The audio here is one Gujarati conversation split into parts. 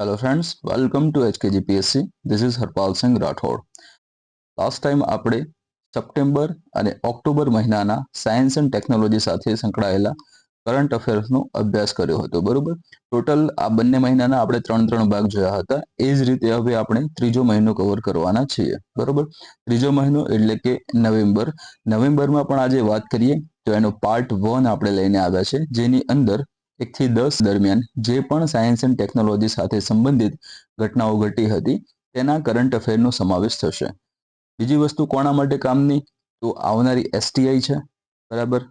Hello friends, welcome to HKGPSC. This is Harpal Singh Rathod. Last time આપણે સપ્ટેમ્બર અને ઓક્ટોબર મહિનાના સાયન્સ એન્ડ ટેકનોલોજી સાથે સંકળાયેલા કરંટ અફેર્સનો અભ્યાસ કર્યો હતો, બરોબર. ટોટલ આ બંને મહિનાના આપણે ત્રણ ભાગ જોયા હતા. એ જ રીતે હવે આપણે ત્રીજો મહિનો કવર કરવાના છીએ, બરોબર. ત્રીજો મહિનો એટલે કે નવેમ્બરમાં પણ આજે વાત કરીએ તો એનો પાર્ટ 1 આપણે લઈને આવ્યા છે, જેની અંદર 1 થી 10 દરમિયાન જે પણ સાયન્સ એન્ડ ટેકનોલોજી સાથે સંબંધિત ઘટનાઓ ઘટી હતી તેના કરંટ અફેરનો સમાવેશ થશે. બીજી વસ્તુ કોના માટે કામની, તો આવનારી એસટીઆઈ છે, બરાબર,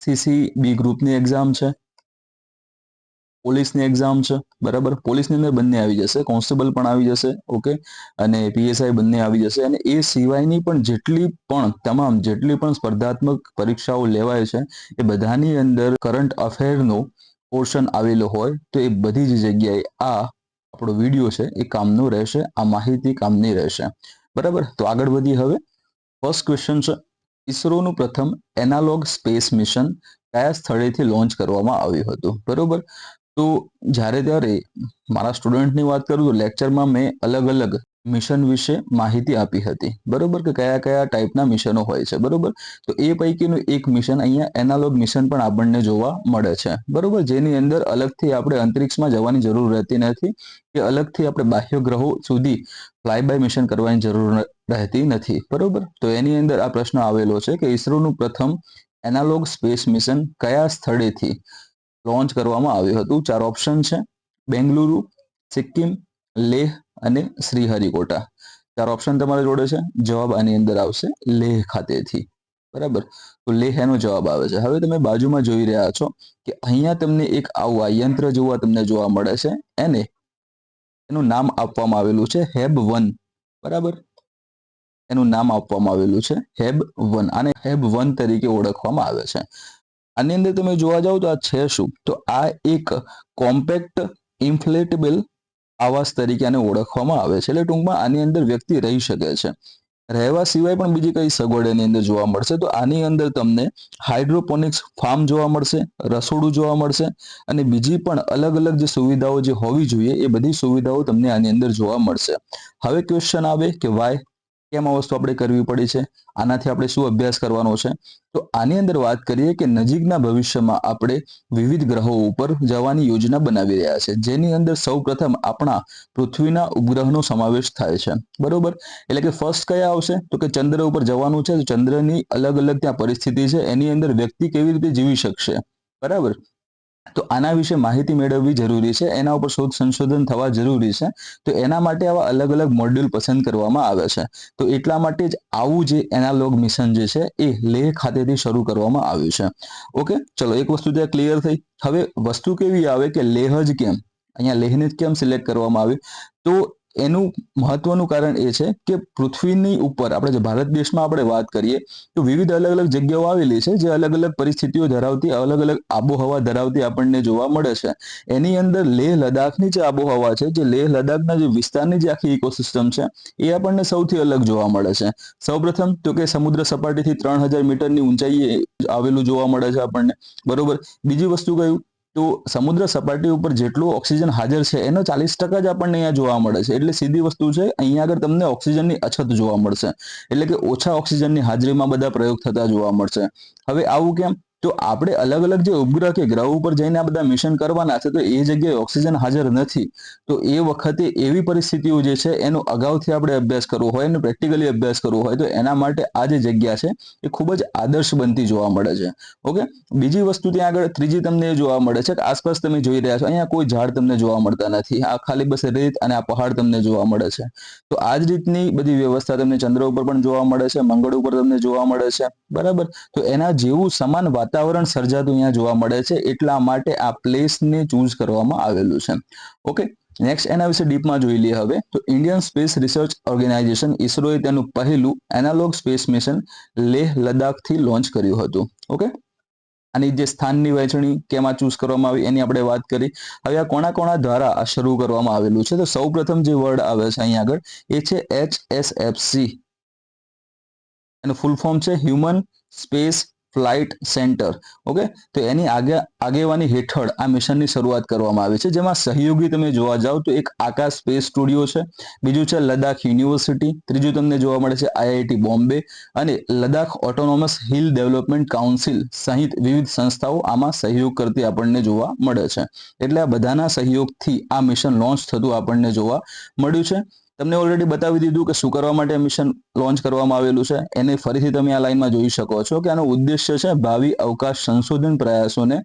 સીસીબી ગ્રુપની એક્ઝામ છે, પોલીસની એક્ઝામ છે, બરાબર. પોલીસની અંદર બંને આવી જશે, કોન્સ્ટેબલ પણ આવી જશે, ઓકે, અને પીએસઆઈ બંને આવી જશે. અને એ સિવાયની પણ જેટલી પણ સ્પર્ધાત્મક પરીક્ષાઓ લેવાય છે એ બધાની અંદર કરંટ અફેરનો પોર્શન આવેલો હોય તો એ બધી જ જગ્યાએ આ આપણો વિડીયો છે એ કામનો રહેશે, આ માહિતી કામની રહેશે, બરાબર. તો આગળ વધી. હવે ફર્સ્ટ ક્વેશ્ચન છે, ઇસરોનું પ્રથમ એનાલોગ સ્પેસ મિશન કયા સ્થળેથી લોન્ચ કરવામાં આવ્યું હતું, બરોબર. તો ત્યારે મારા સ્ટુડન્ટની વાત કરું તો લેક્ચરમાં મેં અલગ મિશન વિશે માહિતી આપી હતી, બરોબર, કે કયા ટાઈપના મિશનો હોય છે, બરોબર. તો એ પૈકીનું એક મિશન અહીંયા એનાલોગ મિશન પણ આપણને જોવા મળે છે, બરોબર, જેની અંદર અલગથી આપણે અંતરિક્ષમાં જવાની જરૂર રહેતી નથી કે અલગથી આપણે બાહ્ય ગ્રહો સુધી ફ્લાય બાય મિશન કરવાની જરૂર રહેતી નથી, બરોબર. તો એની અંદર આ પ્રશ્ન આવેલો છે કે ઇસરોનું પ્રથમ એનાલોગ સ્પેસ મિશન કયા સ્થળેથી લોન્ચ કરવામાં આવ્યું હતું. 4 ઓપ્શન છે, બેંગલુરુ, સિક્કિમ, લેહ અને શ્રીહરિકોટા. 4 ઓપ્શન તમારી જોડે છે. જવાબ આની અંદર આવશે લેહ ખાતેથી, બરાબર. તો લેહ એનો જવાબ આવે છે. હવે તમે બાજુમાં જોઈ રહ્યા છો કે અહીંયા તમને એક આવું આ યંત્ર તમને જોવા મળે છે, એનું નામ આપવામાં આવેલું છે HAB-1, બરાબર. એનું નામ આપવામાં આવેલું છે HAB-1. આને HAB-1 તરીકે ઓળખવામાં આવે છે. આની અંદર તમે જોવા જાવ તો આ છે શું, તો આ એક કોમ્પેક્ટ ઇન્ફ્લેટેબલ આવાસ તરીકે આને ઓળખવામાં આવે છે. એટલે ટૂંકમાં આની અંદર વ્યક્તિ રહી શકે છે. રહેવા સિવાય પણ બીજી કઈ સગવડ એની અંદર જોવા મળશે, તો આની અંદર તમને હાઇડ્રોપોનિક્સ ફાર્મ જોવા મળશે, રસોડું જોવા મળશે અને બીજી પણ અલગ જે સુવિધાઓ જે હોવી જોઈએ એ બધી સુવિધાઓ તમને આની અંદર જોવા મળશે. હવે ક્વેશ્ચન આવે કે વાય, કેમ આ વસ્તુ આપણે કરવી પડી છે, આનાથી આપણે શું અભ્યાસ કરવાનો છે. તો આની અંદર વાત કરીએ કે નજીકના ભવિષ્યમાં આપણે વિવિધ ગ્રહો ઉપર જવાની યોજના બનાવી રહ્યા છે, જેની અંદર સૌપ્રથમ આપણા પૃથ્વીના ઉપગ્રહનો સમાવેશ થાય છે, બરોબર. એટલે કે ફર્સ્ટ કયા આવશે, તો કે ચંદ્ર ઉપર જવાનું છે. ચંદ્રની અલગ ત્યાં પરિસ્થિતિ છે, એની અંદર વ્યક્તિ કેવી રીતે જીવી શકશે, બરાબર. તો આના વિશે માહિતી મેળવવી જરૂરી છે, એના ઉપર શોધ સંશોધન થવા જરૂરી છે. તો એના માટે આવા અલગ મોડ્યુલ પસંદ કરવામાં આવે છે. તો એટલા માટે જ આવું જે એનાલોગ મિશન જે છે એ લેહ ખાતેથી શરૂ કરવામાં આવ્યું છે. ઓકે, ચલો, એક વસ્તુ ત્યાં ક્લિયર થઈ. હવે વસ્તુ કેવી આવે કે લેહ જ કેમ, અહીંયા લેહને કેમ સિલેક્ટ કરવામાં આવ્યું, તો એનું મહત્વનું કારણ એ છે કે પૃથ્વીની ઉપર આપણે જે ભારત દેશમાં આપણે વાત કરીએ તો વિવિધ અલગ જગ્યાઓ આવેલી છે, જે અલગ પરિસ્થિતિઓ ધરાવતી, અલગ આબોહવા ધરાવતી આપણને જોવા મળે છે. એની અંદર લેહ લદ્દાખની જે આબોહવા છે, જે લેહ લદ્દાખના જે વિસ્તારની જે આખી ઇકોસિસ્ટમ છે એ આપણને સૌથી અલગ જોવા મળે છે. સૌપ્રથમ તો કે સમુદ્ર સપાટીથી 3000 મીટરની ઊંચાઈએ આવેલું જોવા મળે છે આપણને, બરોબર. બીજી વસ્તુ કયું, તો સમુદ્ર સપાટી ઉપર જેટલું ઓક્સિજન હાજર છે એનો 40% જ આપણને અહીંયા જોવા મળે છે. એટલે સીધી વસ્તુ છે, અહીંયા આગળ તમને ઓક્સિજનની અછત જોવા મળશે, એટલે કે ઓછા ઓક્સિજનની હાજરીમાં બધા પ્રયોગ થતા જોવા મળશે. હવે આવું કેમ, તો આપણે અલગ જે ઉપગ્રહ કે ગ્રહ ઉપર જઈને આ બધા મિશન કરવાના છે, તો એ જગ્યાએ ઓક્સિજન હાજર નથી. તો એ વખતે એવી પરિસ્થિતિઓ જે છે એનો અગાઉથી આપણે અભ્યાસ કરવો હોય અને પ્રેક્ટિકલી અભ્યાસ કરવો હોય તો એના માટે આ જે જગ્યા છે એ ખૂબ જ આદર્શ બનતી જોવા મળે છે. ઓકે, બીજી વસ્તુ ત્યાં આગળ ત્રીજી તમને એ જોવા મળે છે કે આસપાસ તમે જોઈ રહ્યા છો અહીંયા કોઈ ઝાડ તમને જોવા મળતા નથી, આ ખાલી બસ રેત અને આ પહાડ તમને જોવા મળે છે. તો આ જ રીતની બધી વ્યવસ્થા તમને ચંદ્ર ઉપર પણ જોવા મળે છે, મંગળ ઉપર તમને જોવા મળે છે, બરાબર. તો એના જેવું સમાન વાતાવરણ સર્જાતું અહીંયા જોવા મળે છે, એટલા માટે આ પ્લેસને ચૂઝ કરવામાં આવેલું છે. ઓકે, નેક્સ્ટ એના વિશે ડીપમાં જોઈ લઈએ. હવે તો ઇન્ડિયન સ્પેસ રિસર્ચ ઓર્ગેનાઇઝેશન ઇસરોએ તેનું પહેલું એનાલોગ સ્પેસ મિશન લેહ લદ્દાખથી લોન્ચ કર્યું હતું. ઓકે, આની જે સ્થાનની વહેંચણી કેમાં ચૂઝ કરવામાં આવી એની આપણે વાત કરી. હવે આ કોના દ્વારા આ શરૂ કરવામાં આવેલું છે, તો સૌપ્રથમ જે વર્ડ આવે છે અહીંયા આગળ એ છે HSFC. એનું ફૂલ ફોર્મ છે human space flight centre, okay, તો એની આગેવાની હેઠળ આ મિશનની શરૂઆત કરવામાં આવી છે, જેમાં સહયોગી તમે જોવા જાઓ તો એક આકાશ સ્પેસ સ્ટુડિયો છે, બીજું છે લદ્દાખ યુનિવર્સિટી, ત્રીજું તમને જોવા મળે છે આઈઆઈટી બોમ્બે અને Ladakh autonomous hill development council સહિત વિવિધ સંસ્થાઓ આમાં સહયોગ કરતી આપણને જોવા મળે છે. એટલે આ બધાના સહયોગથી આ મિશન લોન્ચ થતું આપણને જોવા મળ્યું છે. તમને ઓલરેડી બતાવી દીધું કે શું કરવા માટે મિશન લોન્ચ કરવામાં આવેલું છે. એને ફરીથી તમે આ લાઈનમાં જોઈ શકો છો કે આનો ઉદ્દેશ્ય છે ભાવિ અવકાશ સંશોધન પ્રયાસોને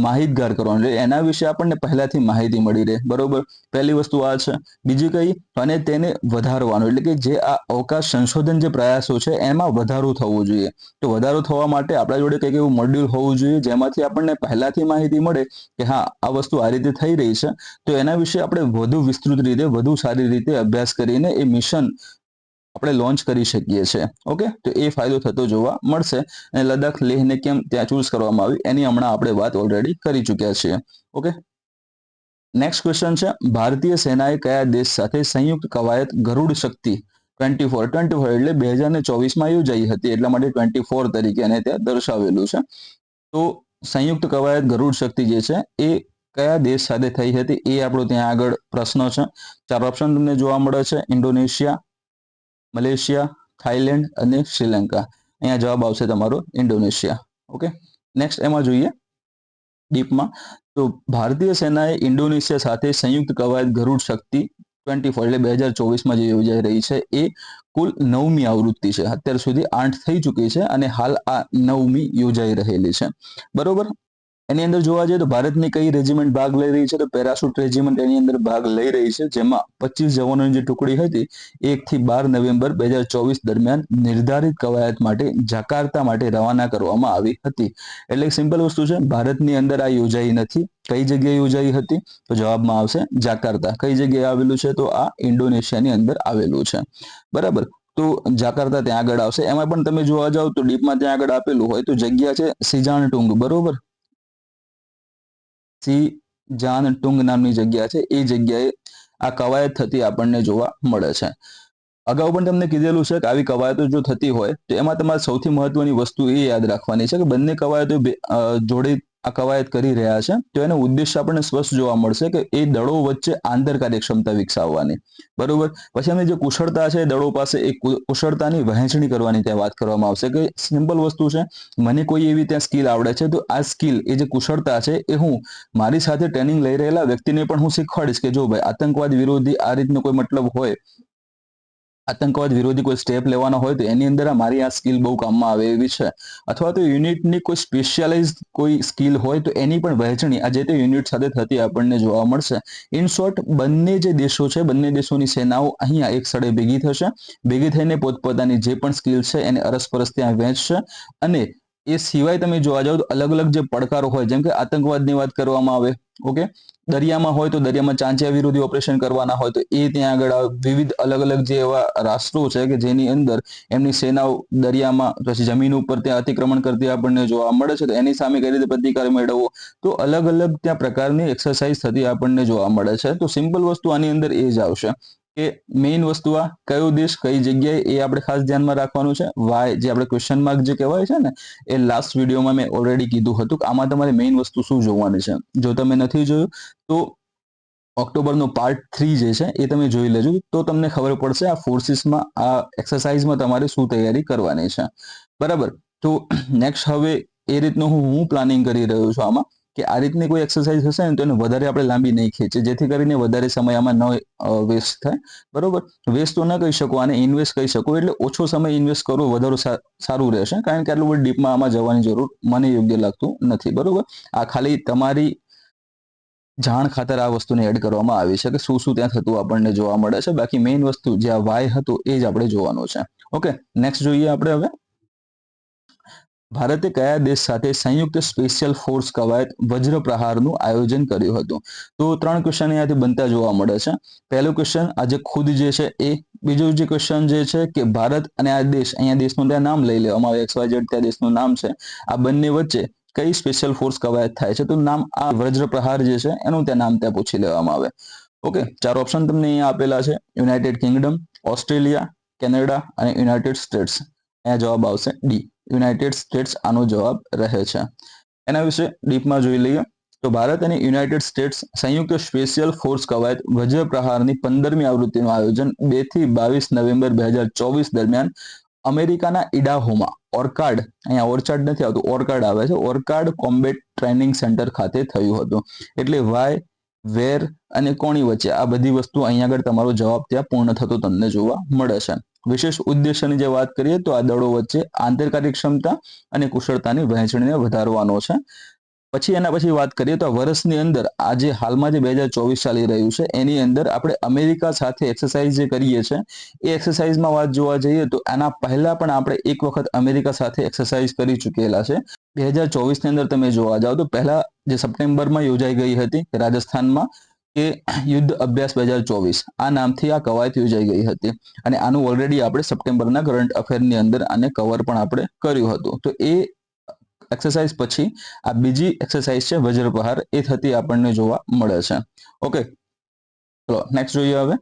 માહિતગાર કરવાનો, એટલે એના વિશે આપણને પહેલાથી માહિતી મળી રહે, બરોબર. પહેલી વસ્તુ આ છે. બીજી કઈ, અને તેને વધારવાનો, એટલે કે જે આ અવકાશ સંશોધન જે પ્રયાસો છે એમાં વધારો થવો જોઈએ. તો વધારો થવા માટે આપણા જોડે કંઈક એવું મોડ્યુલ હોવું જોઈએ જેમાંથી આપણને પહેલાથી માહિતી મળે કે હા આ વસ્તુ આ રીતે થઈ રહી છે, તો એના વિશે આપણે વધુ વિસ્તૃત રીતે વધુ સારી રીતે અભ્યાસ કરીને એ મિશન આપણે લોન્ચ કરી શકીએ છીએ. ઓકે, તો એ ફાયદો થતો જોવા મળશે. અને લદ્દાખ લેહને કેમ ત્યાં ચૂઝ કરવામાં આવી એની હમણાં આપણે વાત ઓલરેડી કરી ચૂક્યા છીએ. ઓકે, નેક્સ્ટ ક્વેશ્ચન છે, ભારતીય સેનાએ કયા દેશ સાથે સંયુક્ત કવાયત ગરુડ શક્તિ 24 એટલે 2024માં યોજાઈ હતી, એટલા માટે 24 તરીકે એને ત્યાં દર્શાવેલું છે. તો સંયુક્ત કવાયત ગરુડ શક્તિ જે છે એ કયા દેશ સાથે થઈ હતી એ આપણો ત્યાં આગળ પ્રશ્ન છે. 4 ઓપ્શન તમને જોવા મળે છે, ઇન્ડોનેશિયા, મલેશિયા, થાઈલેન્ડ અને શ્રીલંકા. અહીંયા જવાબ આવશે તમારો ઇન્ડોનેશિયા. ઓકે, નેક્સ્ટ એમાં જોઈએ ડીપમાં. તો ભારતીય સેનાએ ઇન્ડોનેશિયા સાથે સંયુક્ત કવાયત ગરુડ શક્તિ 24 એટલે 2024માં જે યોજાઈ રહી છે એ કુલ 9મી આવૃત્તિ છે. અત્યાર સુધી 8 થઈ ચૂકી છે અને હાલ આ 9મી યોજાઈ રહેલી છે, બરોબર. એની અંદર જોવા જઈએ તો ભારતની કઈ રેજિમેન્ટ ભાગ લઈ રહી છે, તો પેરાશૂટ રેજિમેન્ટ એની અંદર ભાગ લઈ રહી છે, જેમાં 25 જવાનોની જે ટુકડી હતી 1 થી 12 નવેમ્બર 2024 દરમિયાન નિર્ધારિત કવાયત માટે જાકાર્તા માટે રવાના કરવામાં આવી હતી. એટલે સિમ્પલ વસ્તુ છે, ભારતની અંદર આ યોજાઈ નથી. કઈ જગ્યાએ યોજાઈ હતી, તો જવાબમાં આવશે જાકાર્તા. કઈ જગ્યાએ આવેલું છે, તો આ ઇન્ડોનેશિયાની અંદર આવેલું છે, બરાબર. તો જાકાર્તા ત્યાં આગળ આવશે. એમાં પણ તમે જોવા જાઓ તો ડીપમાં ત્યાં આગળ આપેલું હોય તો જગ્યા છે સિજાનટુંગ, બરોબર. સિજાનટુંગ નામની જગ્યા છે, એ જગ્યાએ આ કવાયત થતી આપણને જોવા મળે છે. અગાઉ પણ તમને કીધેલું છે કે આવી કવાયતો જો થતી હોય તો એમાં તમારે સૌથી મહત્વની વસ્તુ એ યાદ રાખવાની છે કે બંને કવાયતો જોડે આ કવાયત કરી રહ્યા છે તો એનો ઉદ્દેશ્ય આપણને સ્પષ્ટ જોવા મળશે કે એ દળો વચ્ચે આંતર કાર્યક્ષમતા વિકસાવવાની, બરોબર. પછી એમની જે કુશળતા છે દળો પાસે એ કુશળતાની વહેંચણી કરવાની ત્યાં વાત કરવામાં આવશે કે સિમ્પલ વસ્તુ છે, મને કોઈ એવી ત્યાં સ્કિલ આવડે છે તો આ સ્કિલ એ જે કુશળતા છે એ હું મારી સાથે ટ્રેનિંગ લઈ રહેલા વ્યક્તિને પણ હું શીખવાડીશ કે જો ભાઈ આતંકવાદ વિરોધી આ રીતનો કોઈ મતલબ હોય, આતંકવાદ વિરોધી કોઈ સ્ટેપ લેવાનો હોય તો એની અંદર મારી આ સ્કિલ બહુ કામમાં આવે એવી છે. અથવા તો યુનિટની કોઈ સ્પેશિયલાઇઝ કોઈ સ્કિલ હોય તો એની પણ વહેંચણી આ જે તે યુનિટ સાથે થતી આપણને જોવા મળશે. ઇન શોર્ટ, બંને જે દેશો છે બંને દેશોની સેનાઓ અહીંયા એક સ્થળે ભેગી થશે, ભેગી થઈને પોતપોતાની જે પણ સ્કિલ છે એને અરસપરસ ત્યાં વહેંચશે. અને એ સિવાય તમે જોવા જાઓ તો અલગ અલગ જે પડકારો હોય, જેમ કે આતંકવાદની વાત કરવામાં આવે, ઓકે, દરિયામાં હોય તો દરિયામાં ચાંચિયા વિરોધી ઓપરેશન કરવાના હોય તો એ ત્યાં આગળ વિવિધ અલગ અલગ જે એવા રાષ્ટ્રો છે કે જેની અંદર એમની સેનાઓ દરિયામાં પછી જમીન ઉપર ત્યાં અતિક્રમણ કરતી આપણને જોવા મળે છે, તો એની સામે કઈ રીતે પ્રતિકાર મેળવવો, તો અલગ અલગ ત્યાં પ્રકારની એક્સરસાઇઝ થતી આપણને જોવા મળે છે. તો સિમ્પલ વસ્તુ આની અંદર એ જ આવશે કે મેઇન વસ્તુ આ કયો દેશ કઈ જગ્યાએ એ આપણે ખાસ ધ્યાનમાં રાખવાનું છે. વાય જે આપણે ક્વેશ્ચન માર્ક જે કહેવાય છે ને, એ લાસ્ટ વિડીયોમાં મેં ઓલરેડી કીધું હતું કે આમાં તમારે મેઇન વસ્તુ શું જોવાની છે. જો તમે નથી જોયું તો ઓક્ટોબરનો પાર્ટ 3 જે છે એ તમે જોઈ લેજો તો તમને ખબર પડશે આ ફોર્સિસમાં આ એક્સરસાઇઝમાં તમારે શું તૈયારી કરવાની છે, બરાબર. તો નેક્સ્ટ હવે એ રીતનું હું પ્લાનિંગ કરી રહ્યો છું આમાં કે આ રીતની કોઈ એક્સરસાઇઝ હશે ને તો એને વધારે આપણે લાંબી નહીં ખેંચીએ, જેથી કરીને વધારે સમય આમાં ન વેસ્ટ થાય, બરોબર. વેસ્ટ તો ન કહી શકો આને ઇન્વેસ્ટ કહી શકો, એટલે ઓછો સમય ઇન્વેસ્ટ કરવો વધારે સારું રહેશે, કારણ કે આટલું બધું ડીપમાં આમાં જવાની જરૂર મને યોગ્ય લાગતું નથી, બરોબર. આ ખાલી તમારી જાણ ખાતર આ વસ્તુને એડ કરવામાં આવી છે કે શું શું ત્યાં થતું આપણને જોવા મળે છે. બાકી મેઇન વસ્તુ જે આ વાય હતું એ જ આપણે જોવાનું છે. ઓકે, નેક્સ્ટ જોઈએ આપણે હવે. ભારતે કયા દેશ સાથે સંયુક્ત સ્પેશિયલ ફોર્સ કવાયત વજ્ર પ્રહારનું આયોજન કર્યું હતું? તો 3 ક્વેશ્ચન અહીંયાથી બનતા જોવા મળે છે. પહેલો ક્વેશ્ચન આજે ખુદ જે છે એ, બીજો જે ક્વેશ્ચન જે છે કે ભારત અને આ દેશ, અહીંયા દેશનું ત્યાં નામ લઈ લેવામાં આવે, XYZ ત્યાં દેશનું નામ છે, આ બંને વચ્ચે કઈ સ્પેશિયલ ફોર્સ કવાયત થાય છે? તો નામ આ વજ્ર પ્રહાર જે છે એનું ત્યાં નામ ત્યાં પૂછી લેવામાં આવે. ઓકે, 4 ઓપ્શન તમને અહીંયા આપેલા છે, યુનાઇટેડ કિંગડમ, ઓસ્ટ્રેલિયા, કેનેડા અને યુનાઇટેડ સ્ટેટ્સ. અહીંયા જવાબ આવશે ડી. યુનાઇટેડ સ્ટેટ્સ આનો જવાબ રહે છે. એના વિશે ડીપમાં જોઈ લઈએ તો ભારત અને યુનાઇટેડ સ્ટેટ્સ સંયુક્ત સ્પેશિયલ ફોર્સ કવાયત વજ્ર પ્રહારની 15મી આવૃત્તિનું આયોજન 2 થી 22 નવેમ્બર 2024 દરમિયાન અમેરિકાના ઇડાહોમાં ઓર્કાડ, અહીંયા ઓર્ચાડ નથી આવતું, ઓર્કાડ આવે છે, ઓર્કાડ કોમ્બેટ ટ્રેનિંગ સેન્ટર ખાતે થયું હતું. એટલે વાય, વેર અને કોની વચ્ચે આ બધી વસ્તુ અહીંયા આગળ તમારો જવાબ ત્યાં પૂર્ણ થતો તમને જોવા મળે છે. વિશેષ ઉદ્દેશ્યની જે વાત કરીએ તો આ દળો વચ્ચે આંતર કાર્યક્ષમતા અને કુશળતાની વહેંચણીને વધારવાનો છે. પછી એના પછી વાત કરીએ તો વર્ષની અંદર આજે હાલમાં જે 2024 ચાલી રહ્યું છે એની અંદર આપણે અમેરિકા સાથે એક્સરસાઇઝ જે કરીએ છીએ એ એક્સરસાઇઝમાં વાત જોવા જઈએ તો આના પહેલા પણ આપણે એક વખત અમેરિકા સાથે એક્સરસાઇઝ કરી ચૂકેલા છે. 2024 ની અંદર તમે જોવા જાઓ તો પહેલા જે સપ્ટેમ્બરમાં યોજાઈ ગઈ હતી રાજસ્થાનમાં કે યુદ્ધ અભ્યાસ 2024 આ નામથી આ કવાયત યોજાઈ ગઈ હતી અને આનું ઓલરેડી આપણે સપ્ટેમ્બરના કરંટ અફેરની અંદર આને કવર પણ આપણે કર્યું હતું. તો એ એક્સરસાઇઝ પછી આ બીજી એક્સરસાઇઝ છે વજ્રપ્રહાર, એ થતી આપણને જોવા મળે છે. ઓકે, ચલો નેક્સ્ટ જોઈએ. હવે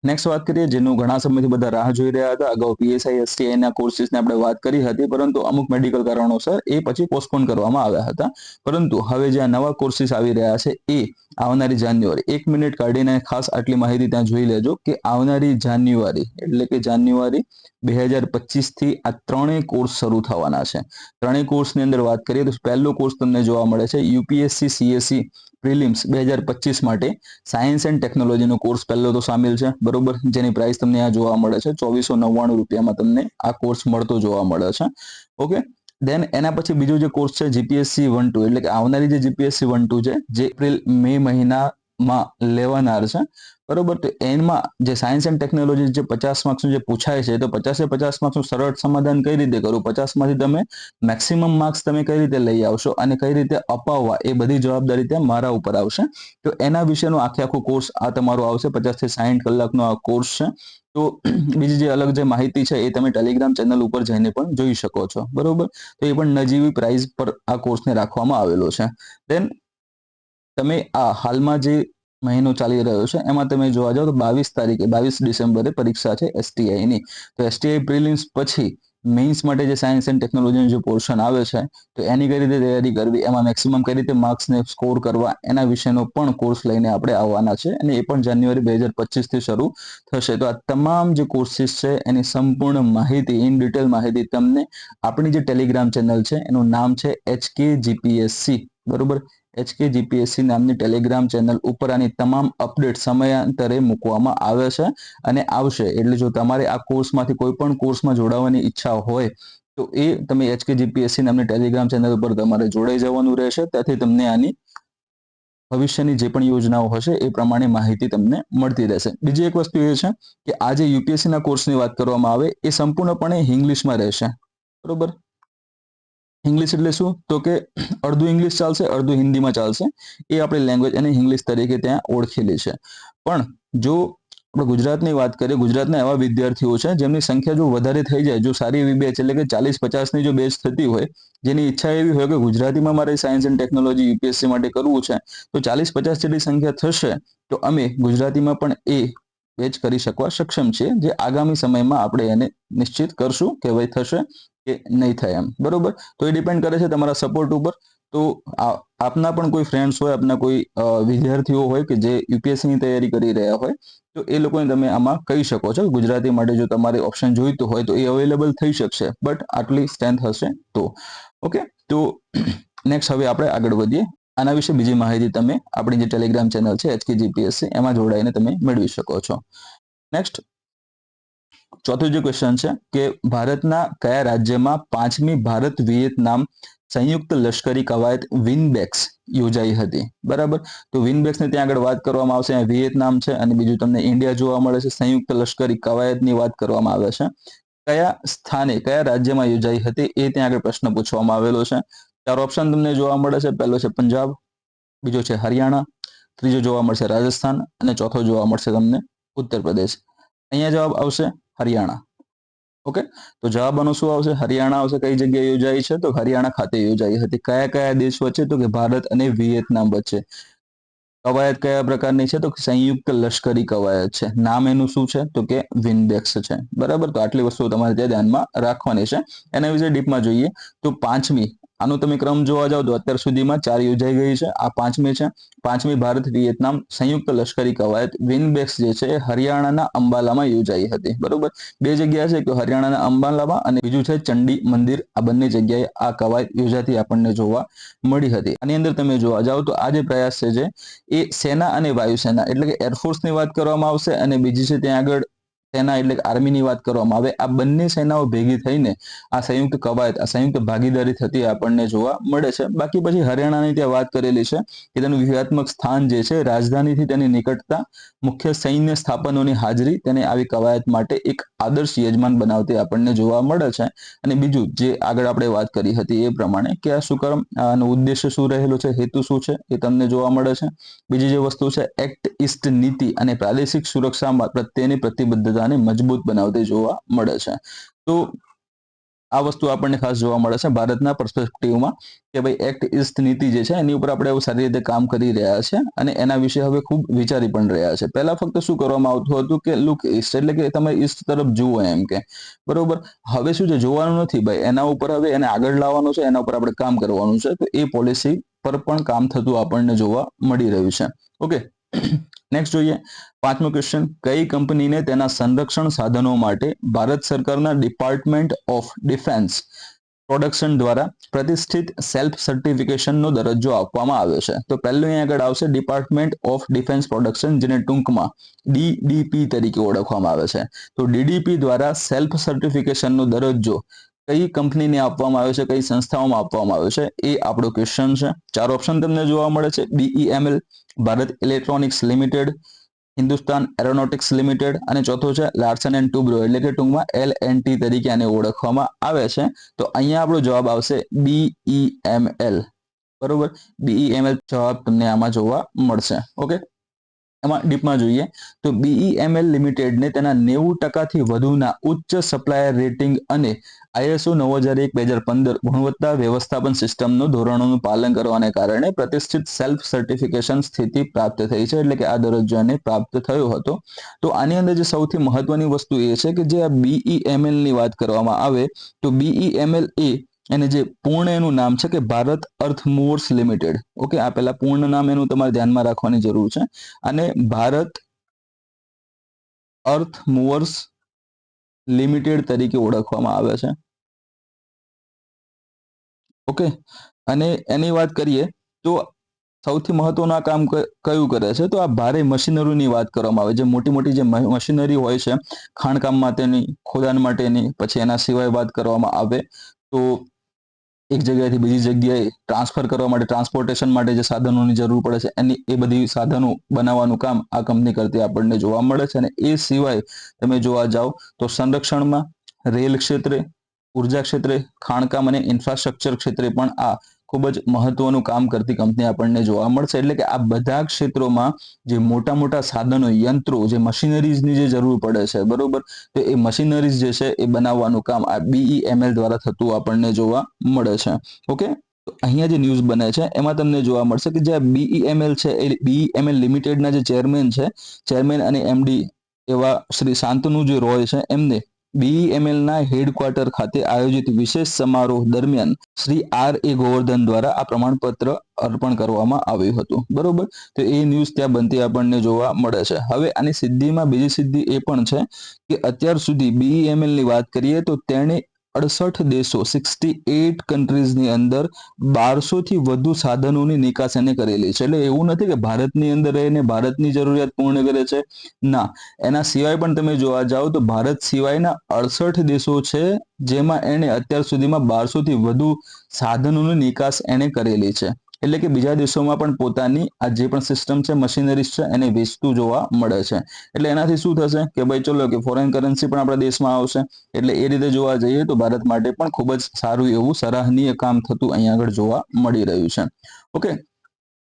નેક્સ્ટ વાત કરીએ જેનું ઘણા સમયથી બધા રાહ જોઈ રહ્યા હતા. અગાઉ પીએસઆઈ એસટીઆઈ ના કોર્સિસને આપણે વાત કરી હતી, પરંતુ અમુક મેડિકલ કારણોસર એ પછી પોસ્ટપોન કરવામાં આવ્યા હતા. પરંતુ હવે જે આ નવા કોર્સિસ આવી રહ્યા છે એ આવનારી જાન્યુઆરી, 1 મિનિટ કાઢીને ખાસ આટલી માહિતી ત્યાં જોઈ લેજો કે આવનારી જાન્યુઆરી એટલે કે જાન્યુઆરી 2025 થી આ ત્રણેય કોર્સ શરૂ થવાના છે. ત્રણેય કોર્સની અંદર વાત કરીએ તો પહેલો કોર્સ તમને જોવા મળે છે યુપીએસસી સીએસસી પ્રિલિમ્સ 2025 માટે સાયન્સ એન્ડ ટેકનોલોજીનો કોર્સ પહેલો તો સામેલ છે, બરોબર, જેની પ્રાઇસ તમને આ જોવા મળે છે 2499 રૂપિયામાં તમને આ કોર્સ મળતો જોવા મળે છે. ઓકે, દેન એના પછી બીજો જે કોર્સ છે જીપીએસસી 1-2 એટલે કે આવનારી જે જીપીએસસી 1-2 છે જે એપ્રિલ મે મહિનામાં લેવાનાર છે, બરોબર. તો એમાં જે સાયન્સ એન્ડ ટેકનોલોજી જે 50 માર્ક્સનું જે પૂછાય છે તો 50 માર્ક્સનું સરળ સમાધાન કઈ રીતે કરવું, 50માંથી તમે મેક્સિમમ માર્ક્સ તમે કઈ રીતે લઈ આવશો અને કઈ રીતે અપાવવા એ બધી જવાબદારી ત્યાં મારા ઉપર આવશે. તો એના વિશેનો આખો કોર્સ આ તમારો આવશે. 50 થી 60 કલાકનો આ કોર્સ છે. તો બીજી જે અલગ જે માહિતી છે એ તમે ટેલિગ્રામ ચેનલ ઉપર જઈને પણ જોઈ શકો છો, બરોબર. તો એ પણ નજીવી પ્રાઇસ પર આ કોર્સને રાખવામાં આવેલો છે. દેન તમે આ હાલમાં જે મહિનો ચાલી રહ્યો છે એમાં તમે જોવા જાઓ તો 22 ડિસેમ્બરે પરીક્ષા છે એસટીઆઈની. તો એસટીઆઈ પ્રિલિમ્સ પછી મેઇન્સ માટે જે સાયન્સ એન્ડ ટેકનોલોજીનું જે પોર્શન આવે છે તો એની કઈ રીતે તૈયારી કરવી, એમાં મેક્સિમમ કઈ રીતે માર્ક્સને સ્કોર કરવા, એના વિશેનો પણ કોર્સ લઈને આપણે આવવાના છે અને એ પણ જાન્યુઆરી 2025 થી શરૂ થશે. તો આ તમામ જે કોર્સિસ છે એની સંપૂર્ણ માહિતી, ઇન ડિટેલ માહિતી તમને આપણી જે ટેલિગ્રામ ચેનલ છે એનું નામ છે HKGPSC, બરોબર. HKGPSC નામની ટેલિગ્રામ ચેનલ ઉપર આની તમામ અપડેટ સમયાંતરે મૂકવામાં આવે છે અને આવશે. એટલે જો તમારે આ કોર્સમાંથી કોઈ પણ કોર્સમાં જોડાવાની ઈચ્છા હોય તો એ તમે HKGPSC નામની ટેલિગ્રામ ચેનલ ઉપર તમારે જોડાઈ જવાનું રહેશે. ત્યાંથી તમને આની ભવિષ્યની જે પણ યોજનાઓ હશે એ પ્રમાણે માહિતી તમને મળતી રહેશે. બીજી એક વસ્તુ એ છે કે આ જે યુપીએસસીના કોર્સની વાત કરવામાં આવે એ સંપૂર્ણપણે ઇંગ્લિશમાં રહેશે, બરોબર. ઇંગ્લિશ એટલે શું તો કે અડધું ઇંગ્લિશ ચાલશે, અડધું હિન્દીમાં ચાલશે. એ આપણી લેંગ્વેજ અને ઇંગ્લિશ તરીકે ત્યાં ઓળખેલી છે. પણ જો આપણે ગુજરાતની વાત કરીએ, ગુજરાતના એવા વિદ્યાર્થીઓ છે જેમની સંખ્યા જો વધારે થઈ જાય, જો સારી એવી બેચ એટલે કે 40-50ની જો બેચ થતી હોય, જેની ઈચ્છા એવી હોય કે ગુજરાતીમાં મારે સાયન્સ એન્ડ ટેકનોલોજી યુપીએસસી માટે કરવું છે, તો 40-50 જેટલી સંખ્યા થશે તો અમે ગુજરાતીમાં પણ એ બેચ કરી શકવા સક્ષમ છીએ, જે આગામી સમયમાં આપણે એને નિશ્ચિત કરશું કે ભાઈ થશે કે નહીં થાય એમ, બરોબર. તો એ ડિપેન્ડ કરે છે તમારા સપોર્ટ ઉપર. તો આપના પણ કોઈ ફ્રેન્ડ્સ હોય, આપના કોઈ વિદ્યાર્થીઓ હોય કે જે યુપીએસસીની તૈયારી કરી રહ્યા હોય તો એ લોકોને તમે આમાં કહી શકો છો. ગુજરાતી માટે જો તમારે ઓપ્શન જોઈતું હોય તો એ અવેલેબલ થઈ શકશે, બટ આટલી સ્ટ્રેન્થ હશે તો. ઓકે, તો નેક્સ્ટ હવે આપણે આગળ વધીએ. આના વિશે બીજી માહિતી તમે આપણી જે ટેલિગ્રામ ચેનલ છે HKGPSC એમાં જોડાઈને તમે મેળવી શકો છો. નેક્સ્ટ ચોથું જે ક્વેશ્ચન છે કે ભારતના કયા રાજ્યમાં 5મી ભારત વિયેતનામ સંયુક્ત લશ્કરી કવાયત વિનબેક્સ યોજાઈ હતી, બરાબર. તો વિનબેક્સને ત્યાં આગળ વાત કરવામાં આવશે. અહીંયા વિયેતનામ છે અને બીજું તમને ઇન્ડિયા જોવા મળે છે. સંયુક્ત લશ્કરી કવાયતની વાત કરવામાં આવે છે. કયા સ્થાને, કયા રાજ્યમાં યોજાઈ હતી એ ત્યાં આગળ પ્રશ્ન પૂછવામાં આવેલો છે. 4 ઓપ્શન તમને જોવા મળે છે. પહેલો છે પંજાબ, બીજો છે હરિયાણા, ત્રીજો જોવા મળશે રાજસ્થાન અને ચોથો જોવા મળશે તમને ઉત્તર પ્રદેશ. અહીંયા જવાબ આવશે હરિયાણા. ઓકે, તો જવાબ આનો શું આવશે? હરિયાણા આવશે. કઈ જગ્યાએ યોજાઈ છે તો હરિયાણા ખાતે યોજાઈ હતી. કયા કયા દેશ વચ્ચે તો કે ભારત અને વિયેતનામ વચ્ચે. કવાયત કયા પ્રકારની છે? તો સંયુક્ત લશ્કરી કવાયત છે. નામ એનું શું છે? તો કે વિન્ડેક્સ છે. બરાબર, તો આટલી વસ્તુઓ તમારે ત્યાં ધ્યાનમાં રાખવાની છે. એના વિશે ડીપમાં જોઈએ તો પાંચમી, આનો તમે ક્રમ જોવા જાવ તો અત્યાર સુધીમાં 4 યોજાઈ ગઈ છે, આ પાંચમી છે. પાંચમી ભારત વિયેતનામ સંયુક્ત લશ્કરી કવાયત વિન્ડેક્સ જે છે એ હરિયાણાના અંબાલામાં યોજાઈ હતી. બરોબર, બે જગ્યા છે કે હરિયાણાના અંબાલામાં અને બીજું છે ચંડી મંદિર. આ બંને જગ્યાએ આ કવાયત યોજાતી આપણને જોવા મળી હતી. આની અંદર તમે જોવા જાવ તો આ જે પ્રયાસ છે એ સેના અને વાયુસેના એટલે કે એરફોર્સની વાત કરવામાં આવશે અને બીજી છે ત્યાં આગળ સેના એટલે કે આર્મીની વાત કરવામાં આવે. આ બંને સેનાઓ ભેગી થઈને આ સંયુક્ત કવાયત, આ સંયુક્ત ભાગીદારી થતી આપણને જોવા મળે છે. બાકી પછી હરિયાણાની ત્યાં વાત કરેલી છે કે તેનું વ્યૂહાત્મક સ્થાન જે છે રાજધાનીથી તેની નિકટતા, મુખ્ય સૈન્ય સ્થાપનોની હાજરી તેને આવી કવાયત માટે એક આદર્શ યજમાન બનાવતી આપણને જોવા મળે છે. અને બીજું જે આગળ આપણે વાત કરી હતી એ પ્રમાણે કે આ શું કામ, આનો ઉદ્દેશ્ય શું રહેલો છે, હેતુ શું છે એ તમને જોવા મળે છે. બીજી જે વસ્તુ છે એક્ટ ઈસ્ટ નીતિ અને પ્રાદેશિક સુરક્ષા પ્રત્યેની પ્રતિબદ્ધતાને મજબૂત બનાવતી જોવા મળે છે. તો આ વસ્તુ આપણને ખાસ જોવા મળે છે ભારતના પર્સપેક્ટિવમાં કે ભાઈ એક્ટ ઈસ્ટ નીતિ જે છે એની ઉપર આપણે સારી રીતે કામ કરી રહ્યા છે અને એના વિશે હવે ખૂબ વિચારી પણ રહ્યા છે. પહેલા ફક્ત શું કરવામાં આવતું હતું કે લુક ઈસ્ટ એટલે કે તમે ઈસ્ટ તરફ જુઓ એમ કે, બરોબર. હવે શું છે, જોવાનું નથી ભાઈ, એના ઉપર હવે એને આગળ લાવવાનું છે, એના ઉપર આપણે કામ કરવાનું છે. તો એ પોલિસી પર પણ કામ થતું આપણને જોવા મળી રહ્યું છે. ઓકે, નેક્સ્ટ જોઈએ પાંચમો ક્વેશ્ચન, કઈ કંપનીને તેના સંરક્ષણ સાધનો માટે ભારત સરકારના ડિપાર્ટમેન્ટ ઓફ ડિફેન્સ પ્રોડક્શન દ્વારા પ્રતિષ્ઠિત સેલ્ફ સર્ટિફિકેશનનો દરજ્જો આપવામાં આવ્યો છે? તો પહેલું અહીં આગળ આવશે ડિપાર્ટમેન્ટ ઓફ ડિફેન્સ પ્રોડક્શન, જેને ટૂંકમાં DDP તરીકે ઓળખવામાં આવે છે. તો DDP દ્વારા સેલ્ફ સર્ટિફિકેશનનો દરજ્જો કઈ કંપનીને આપવામાં આવ્યો છે, કઈ સંસ્થાઓમાં આપવામાં આવ્યો છે, એ આપણો ક્વેશ્ચન છે. 4 ઓપ્શન તમને જોવા મળે છે: BEML, Bharat electronics limited, Hindustan aeronautics limited અને ચોથો છે લાર્સન એન્ડ ટુબ્રો એટલે કે ટૂંકમાં LNT તરીકે આને ઓળખવામાં આવે છે. તો અહીંયા આપણો જવાબ આવશે BEML. બરોબર, BEML જવાબ તમને આમાં જોવા મળશે. ઓકે, એમાં ડીપમાં જોઈએ તો BEML લિમિટેડને તેના 90% વધુના ઉચ્ચ સપ્લાયર રેટિંગ અને ISO 9001:2015 ગુણવત્તા વ્યવસ્થાપન સિસ્ટમનો ધોરણોનું પાલન કરવાને કારણે પ્રતિષ્ઠિત સેલ્ફ સર્ટિફિકેશન સ્થિતિ પ્રાપ્ત થઈ છે, એટલે કે આ દરજ્જો એને પ્રાપ્ત થયો હતો. તો આની અંદર જે સૌથી મહત્વની વસ્તુ એ છે કે જે આ BEML ની વાત કરવામાં આવે તો BEML એને જે પૂર્ણ એનું નામ છે કે ભારત અર્થ મૂવર્સ લિમિટેડ. ઓકે, આ પહેલા પૂર્ણ નામ એનું તમારે ધ્યાનમાં રાખવાની જરૂર છે. અને ભારત અર્થ મૂવર્સ લિમિટેડ તરીકે ઓળખવામાં આવે છે. ઓકે, અને એની વાત કરીએ તો સૌથી મહત્વનું આ કામ કયું કરે છે? તો આ ભારે મશીનરીની વાત કરવામાં આવે. જે મોટી મોટી જે મશીનરી હોય છે ખાણકામ માટેની, ખોદાણ માટેની, પછી એના સિવાય વાત કરવામાં આવે તો એક જગ્યાએથી બીજી જગ્યાએ ટ્રાન્સફર કરવા માટે, ટ્રાન્સપોર્ટેશન માટે જે સાધનોની જરૂર પડે છે એની એ બધી સાધનો બનાવવાનું કામ આ કંપની કરતી આપણને જોવા મળે છે. અને એ સિવાય તમે જોવા જાઓ તો સંરક્ષણમાં, રેલ ક્ષેત્રે, ઉર્જા ક્ષેત્રે, ખાણકામ અને ઇન્ફ્રાસ્ટ્રક્ચર ક્ષેત્રે પણ આ ખૂબ જ મહત્વનું કામ કરતી કંપની આપણને જોવા મળશે. એટલે કે આ બધા ક્ષેત્રોમાં જે મોટા મોટા સાધનો, યંત્રો, જે મશીનરીઝની જે જરૂર પડે છે, બરોબર, તો એ મશીનરીઝ જે છે એ બનાવવાનું કામ આ BEML દ્વારા થતું આપણને જોવા મળે છે. ઓકે, તો અહીંયા જે ન્યૂઝ બને છે એમાં તમને જોવા મળશે કે જે BEML છે એ BEML લિમિટેડના જે ચેરમેન અને MD એવા શ્રી શાંતનુ જે રોય છે એમને BEML ના હેડક્વાર્ટર ખાતે આયોજિત વિશેષ સમારોહ દરમિયાન શ્રી RA ગોવર્ધન દ્વારા આ પ્રમાણપત્ર અર્પણ કરવામાં આવ્યું હતું. બરોબર, તો એ ન્યૂઝ ત્યાં બનતી આપણને જોવા મળે છે. હવે આની સિદ્ધિમાં બીજી સિદ્ધિ એ પણ છે કે અત્યાર સુધી BEML ની વાત કરીએ તો તેણે 68 દેશો, 68 કન્ટ્રીઝની અંદર 1200 થી વધુ સાધનોની નિકાસ એને કરેલી છે. એટલે એવું નથી કે ભારતની અંદર રહીને ભારતની જરૂરિયાત પૂર્ણ કરે છે, ના, એના સિવાય પણ તમે જોવા જાઓ તો ભારત સિવાયના 68 દેશો છે જેમાં એને અત્યાર સુધીમાં 1200 થી વધુ સાધનોની નિકાસ એને કરેલી છે. એટલે કે બીજા દેશોમાં પણ પોતાની આ જે પણ સિસ્ટમ છે, મશીનરીઝ છે, એને વેચતું જોવા મળે છે. એટલે એનાથી શું થશે કે ભાઈ ચલો કે ફોરેન કરન્સી પણ આપણા દેશમાં આવશે. એટલે એ રીતે જોવા જઈએ તો ભારત માટે પણ ખૂબ જ સારું એવું સરાહનીય કામ થતું અહીંયા આગળ જોવા મળી રહ્યું છે. ઓકે,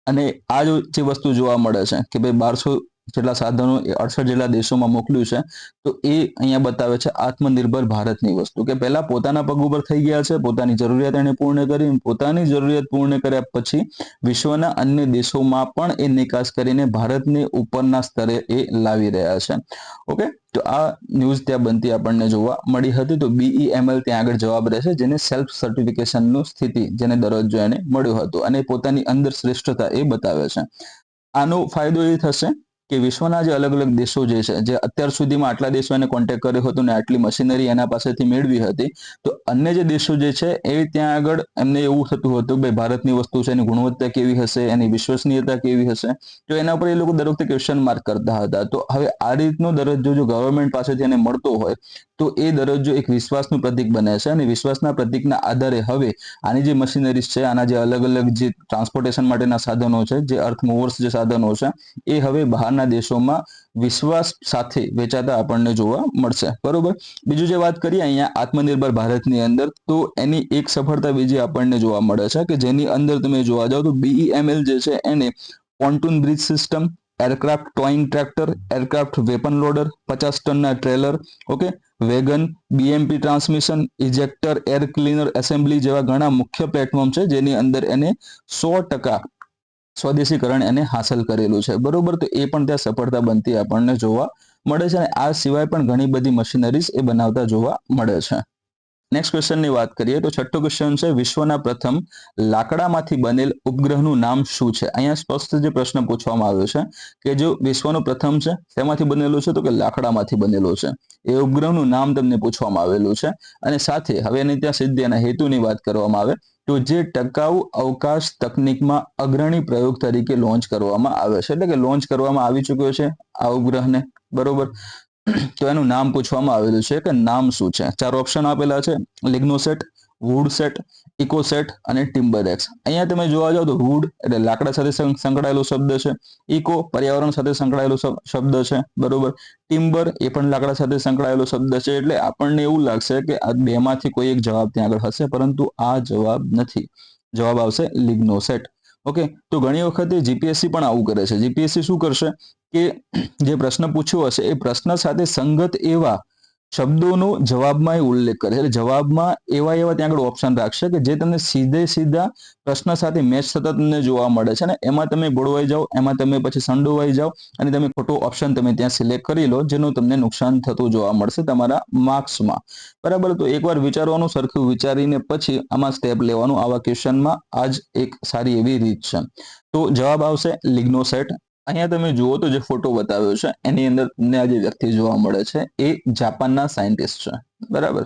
અને આ જે વસ્તુ જોવા મળે છે કે ભાઈ 1200 જેટલા સાધનો એ 68 જેટલા દેશોમાં મોકલ્યું છે. તો એ અહીંયા બતાવે છે આત્મનિર્ભર ભારતની વસ્તુ, કે પહેલા પોતાના પગ ઉપર થઈ ગયા છે, પોતાની જરૂરિયાત એને પૂર્ણ કરી, પોતાની જરૂરિયાત પૂર્ણ કર્યા પછી વિશ્વના અન્ય દેશોમાં પણ એ નિકાસ કરીને ભારતને ઉપરના સ્તરે એ લાવી રહ્યા છે. ઓકે, તો આ ન્યૂઝ ત્યાં બનતી આપણને જોવા મળી હતી. તો BEML ત્યાં આગળ જવાબ રહેશે, જેને સેલ્ફ સર્ટિફિકેશનનું સ્થિતિ, જેને દરજ્જો એને મળ્યો હતો અને પોતાની અંદર શ્રેષ્ઠતા એ બતાવે છે. આનો ફાયદો એ થશે કે વિશ્વના જે અલગ અલગ દેશો જે છે, જે અત્યાર સુધીમાં આટલા દેશો એને કોન્ટેક્ટ કર્યો હતો ને આટલી મશીનરી એના પાસેથી મેળવી હતી, તો અન્ય જે દેશો જે છે એ ત્યાં આગળ એમને એવું થતું હતું કે ભારતની વસ્તુ છે, એની ગુણવત્તા કેવી હશે, એની વિશ્વસનીયતા કેવી હશે, તો એના ઉપર એ લોકો દર વખતે ક્વેશ્ચન માર્ક કરતા હતા. તો હવે આ રીતનો દરજ્જો જો ગવર્મેન્ટ પાસેથી એને મળતો હોય તો એ દરજ્જો એક વિશ્વાસનું પ્રતીક બને છે, અને વિશ્વાસના પ્રતીકના આધારે હવે આની જે મશીનરીઝ છે, આના જે અલગ અલગ જે ટ્રાન્સપોર્ટેશન માટેના સાધનો છે, જે અર્થ મૂવર્સ જે સાધનો છે, એ હવે બહારના દેશોમાં વિશ્વાસ સાથે વેચાતા આપણને જોવા મળશે. બરોબર. બીજું જે વાત કરીએ અહીંયા આત્મનિર્ભર ભારતની અંદર, તો એની એક સફળતા બીજી આપણને જોવા મળે છે કે જેની અંદર તમે જોવા જાઓ તો BEML જે છે એને pontoon bridge system, aircraft towing tractor, aircraft weapon loader, 50 ટનના trailer, okay, wagon, BMP transmission, ejector, air cleaner assembly જેવા ઘણા મુખ્ય પ્લેટફોર્મ છે, જેની અંદર એને 100% સ્વદેશીકરણ એને હાંસલ કરેલું છે. બરોબર. તો એ પણ ત્યાં સફળતા બનતી આપણને જોવા મળે છે, અને આ સિવાય પણ ઘણી બધી મશીનરીઝ એ બનાવતા જોવા મળે છે. નેક્સ્ટ ક્વેશ્ચનની વાત કરીએ તો છઠ્ઠો ક્વેશ્ચન છે, વિશ્વના પ્રથમ લાકડામાંથી બનેલ ઉપગ્રહનું નામ શું છે? અહીંયા સ્પષ્ટ જે પ્રશ્ન પૂછવામાં આવ્યો છે કે જો વિશ્વનું પ્રથમ છે શેમાંથી બનેલું છે, તો કે લાકડામાંથી બનેલું છે. એ ઉપગ્રહનું નામ તમને પૂછવામાં આવેલું છે, અને સાથે હવે એની ત્યાં સીધી એના હેતુની વાત કરવામાં આવે તો જે ટકાઉ અવકાશ તકનીકમાં અગ્રણી પ્રયોગ તરીકે લોન્ચ કરવામાં આવે છે, એટલે કે લોન્ચ કરવામાં આવી ચૂક્યો છે આ ઉપગ્રહને. બરોબર. તો એનું નામ પૂછવામાં આવેલું છે કે નામ શું છે? 4 ઓપ્શન આપેલા છે: લિગ્નોસેટ, વુડસેટ, ઇકોસેટ અને ટિમ્બરએક્સ. અહીંયા તમે જોવા જાવ તો વુડ એટલે લાકડા સાથે સંકળાયેલો શબ્દ છે, ઇકો પર્યાવરણ સાથે સંકળાયેલો શબ્દ છે, બરોબર, ટિમ્બર એ પણ લાકડા સાથે સંકળાયેલો શબ્દ છે. એટલે આપણને એવું લાગશે કે આ બેમાંથી કોઈ એક જવાબ ત્યાં આગળ હશે, પરંતુ આ જવાબ નથી. જવાબ આવશે લિગ્નોસેટ. ઓકે, તો ઘણી વખતે જીપીએસસી પણ આવું કરે છે. જીપીએસસી શું કરશે કે જે પ્રશ્ન પૂછ્યો હશે એ પ્રશ્ન સાથે સંગત એવા શબ્દોનો જવાબમાં ઉલ્લેખ કરે છે. એટલે જવાબમાં એવા ત્યાં આગળ ઓપ્શન રાખશે કે જે તમને સીધા પ્રશ્ન સાથે મેચ થતા તમને જોવા મળે છે, ને એમાં તમે ગોળવાઈ જાઓ, એમાં તમે પછી સંડોવાઈ જાઓ અને તમે ખોટો ઓપ્શન તમે ત્યાં સિલેક્ટ કરી લો, જેનું તમને નુકસાન થતું જોવા મળશે તમારા માર્ક્સમાં. બરાબર. તો એકવાર વિચારવાનું, સરખું વિચારીને પછી આમાં સ્ટેપ લેવાનું. આવા ક્વેશ્ચનમાં આ જ એક સારી એવી રીત છે. તો જવાબ આવશે લિગ્નોસેટ. અહીંયા તમે જુઓ તો જે ફોટો બતાવ્યો છે એની અંદર તમને આ જે વ્યક્તિ જોવા મળે છે એ જાપાનના સાયન્ટિસ્ટ છે. બરાબર.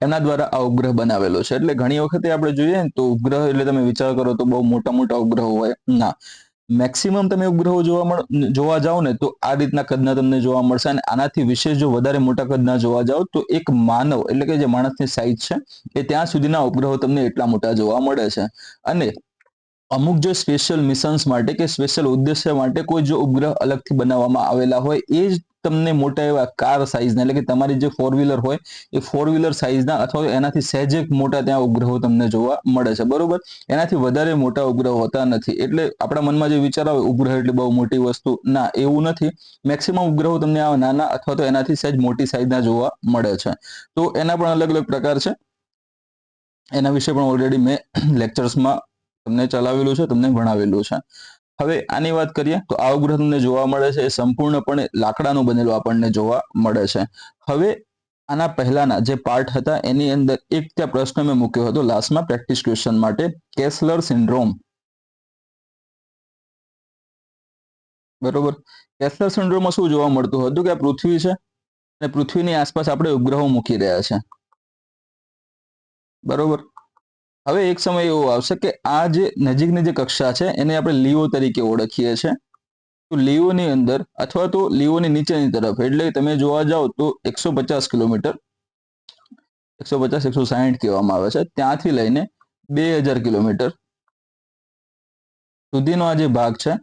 એમના દ્વારા આ ઉપગ્રહ બનાવેલો છે. એટલે ઘણી વખતે આપણે જોઈએ ને તો ઉપગ્રહ એટલે તમે વિચાર કરો તો બહુ મોટા મોટા ઉપગ્રહો હોય ના, મેક્સિમમ તમે ઉપગ્રહો જોવા જાઓ ને તો આ રીતના કદના તમને જોવા મળશે, અને આનાથી વિશેષ જો વધારે મોટા કદના જોવા જાઓ તો એક માનવ એટલે કે જે માણસની સાઈઝ છે એ ત્યાં સુધીના ઉપગ્રહો તમને એટલા મોટા જોવા મળે છે. અને અમુક જે સ્પેશિયલ મિશન્સ માટે કે સ્પેશિયલ ઉદ્દેશ્ય માટે કોઈ જો ઉપગ્રહ અલગથી બનાવવામાં આવેલા હોય એ જ તમને મોટા એવા કાર સાઈઝના એટલે કે તમારી જે 4 વ્હીલર હોય એ 4 વ્હીલર સાઈઝના અથવા એનાથી સહેજ મોટા ત્યાં ઉપગ્રહો તમને જોવા મળે છે. બરોબર. એનાથી વધારે મોટા ઉપગ્રહો હોતા નથી. એટલે આપણા મનમાં જે વિચાર આવે ઉપગ્રહ એટલે બહુ મોટી વસ્તુ, ના એવું નથી. મેક્સિમમ ઉપગ્રહો તમને આ નાના અથવા તો એનાથી સહેજ મોટી સાઈઝના જોવા મળે છે. તો એના પણ અલગ અલગ પ્રકાર છે. એના વિશે પણ ઓલરેડી મેં લેક્ચર્સમાં તમને ચલાવેલું છે, તમને ભણાવેલું છે. હવે આની વાત કરીએ તો આ ઉપગ્રહ તમને જોવા મળે છે એ સંપૂર્ણપણે લાકડાનું બનેલું આપણને જોવા મળે છે. હવે આના પહેલાના જે પાર્ટ હતા એની અંદર એક ત્યાં પ્રશ્ન મેં મૂક્યો હતો લાસ્ટમાં પ્રેક્ટિસ ક્વેશ્ચન માટે, કેસલર સિન્ડ્રોમ. બરોબર. કેસલર સિન્ડ્રોમમાં શું જોવા મળતું હતું કે આ પૃથ્વી છે અને પૃથ્વીની આસપાસ આપણે ઉપગ્રહો મૂકી રહ્યા છે. બરોબર. હવે એક સમય એવો આવશે કે આ જે નજીકની જે કક્ષા છે એને આપણે લીઓ તરીકે ઓળખીએ છીએ. તો લીઓની અંદર અથવા તો લીઓની નીચેની તરફ એટલે તમે જોવા જાઓ તો 150 કિલોમીટર, 150-160 કહેવામાં આવે છે, ત્યાંથી લઈને 2000 કિલોમીટર સુધીનો આ જે ભાગ છે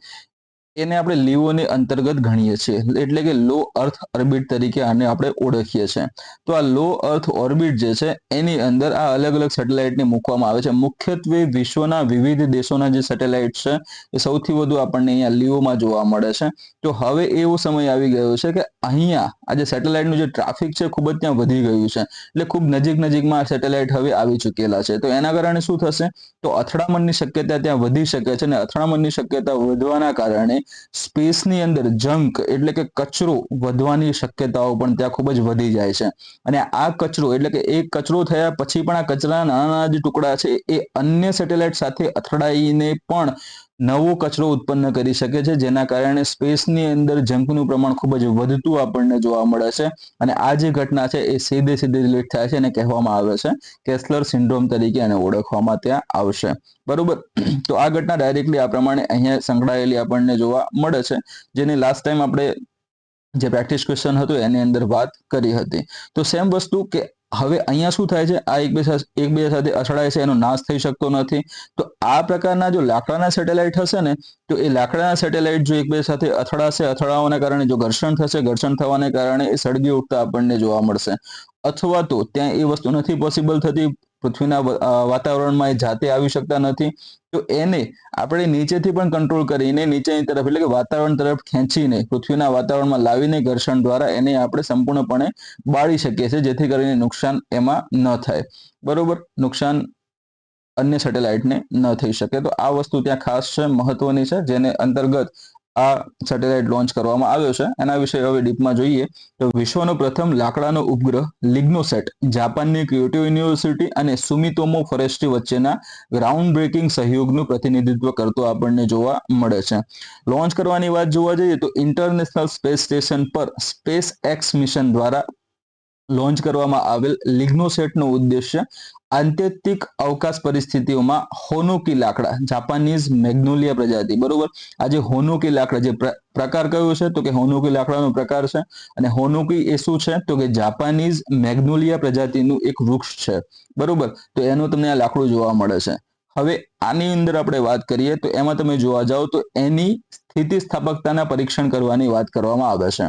એને આપણે લીઓની અંતર્ગત ગણીએ છીએ, એટલે કે લો અર્થ ઓર્બિટ તરીકે આને આપણે ઓળખીએ છીએ. તો આ લો અર્થ ઓર્બિટ જે છે એની અંદર આ અલગ અલગ સેટેલાઇટને મૂકવામાં આવે છે. મુખ્યત્વે વિશ્વના વિવિધ દેશોના જે સેટેલાઇટ છે એ સૌથી વધુ આપણને અહીંયા લીઓમાં જોવા મળે છે. તો હવે એવો સમય આવી ગયો છે કે અહીંયા આ જે સેટેલાઇટનું જે ટ્રાફિક છે ખૂબ જ ત્યાં વધી ગયું છે, એટલે ખૂબ નજીકમાં આ સેટેલાઇટ હવે આવી ચૂકેલા છે. તો એના કારણે શું થશે, તો અથડામણની શક્યતા ત્યાં વધી શકે છે, અને અથડામણની શક્યતા વધવાના કારણે સ્પેસની અંદર જંક એટલે કે કચરો વધવાની શક્યતાઓ પણ ત્યાં ખૂબ જ વધી જાય છે. અને આ કચરો એટલે કે એક કચરો થયા પછી પણ આ કચરાના નાના નાના જે ટુકડા છે એ અન્ય સેટેલાઇટ સાથે અથડાઈને પણ નવો કચરો ઉત્પન્ન કરી શકે છે, જેના કારણે સ્પેસની અંદર જંકનું પ્રમાણ ખૂબ જ વધતું આપણને જોવા મળે છે. અને આ જે ઘટના છે એ સીધે રિલેટ થાય છે અને કહેવામાં આવે છે કેસ્લર સિન્ડ્રોમ તરીકે એને ઓળખવામાં ત્યાં આવશે. બરોબર. તો આ ઘટના ડાયરેક્ટલી આ પ્રમાણે અહીંયા સંકળાયેલી આપણને જોવા મળે છે, જેની લાસ્ટ ટાઈમ આપણે જે પ્રેક્ટિસ ક્વેશ્ચન હતું એની અંદર વાત કરી હતી. તો સેમ વસ્તુ કે હવે અહીંયા શું થાય છે, આ એકબીજા સાથે અથડાય છે, એનો નાશ થઈ શકતો નથી. તો આ પ્રકારના જો લાકડાના સેટેલાઇટ હશે ને, તો એ લાકડાના સેટેલાઇટ જો એકબીજા સાથે અથડાવાના કારણે જો ઘર્ષણ થશે, ઘર્ષણ થવાને કારણે એ સળગી ઉઠતા આપણને જોવા મળશે. અથવા તો ત્યાં એ વસ્તુ નથી પોસિબલ થતી, પૃથ્વીના વાતાવરણમાં એ જાતે આવી શકતા નથી, તો એને આપણે નીચેથી પણ કંટ્રોલ કરીને નીચેની તરફ એટલે કે વાતાવરણ તરફ ખેંચીને પૃથ્વીના વાતાવરણમાં લાવીને ઘર્ષણ દ્વારા એને આપણે સંપૂર્ણપણે બાળી શકીએ છીએ, જેથી કરીને નુકસાન એમાં ન થાય. બરોબર, નુકસાન અન્ય સેટેલાઇટને ન થઈ શકે. તો આ વસ્તુ ત્યાં ખાસ છે, મહત્વની છે, જેને અંતર્ગત આ સેટેલાઇટ લોન્ચ કરવામાં આવ્યો છે. એના વિશે હવે ડીપમાં જોઈએ તો વિશ્વનો પ્રથમ લાકડાનો ઉપગ્રહ લિગ્નોસેટ જાપાનની ક્યોટો યુનિવર્સિટી અને સુમિતોમો ફોરેસ્ટ્રી વચ્ચેના ગ્રાઉન્ડ બ્રેકિંગ સહયોગનું પ્રતિનિધિત્વ કરતો આપણને જોવા મળે છે. લોન્ચ કરવાની વાત જોવા જઈએ તો ઇન્ટરનેશનલ સ્પેસ સ્ટેશન પર સ્પેસ એક્સ મિશન દ્વારા લોન્ચ કરવામાં આવેલ લિગ્નોસેટનો ઉદ્દેશ્ય આત્યંતિક અવકાશ પરિસ્થિતિઓમાં હોનોકી લાકડા, જાપાનીઝ મેગ્નોલિયા પ્રજાતિ, બરોબર. આ જે હોનોકી લાકડા, જે પ્રકાર કયો છે, તો કે હોનોકી લાકડાનો પ્રકાર છે. અને હોનોકી એ શું છે, તો કે જાપાનીઝ મેગ્નોલિયા પ્રજાતિનું એક વૃક્ષ છે, બરોબર. તો એનું તમને આ લાકડું જોવા મળે છે. હવે આની અંદર આપણે વાત કરીએ તો એમાં તમે જોવા જાઓ તો એની સ્થિતિસ્થાપકતાના પરીક્ષણ કરવાની વાત કરવામાં આવે છે.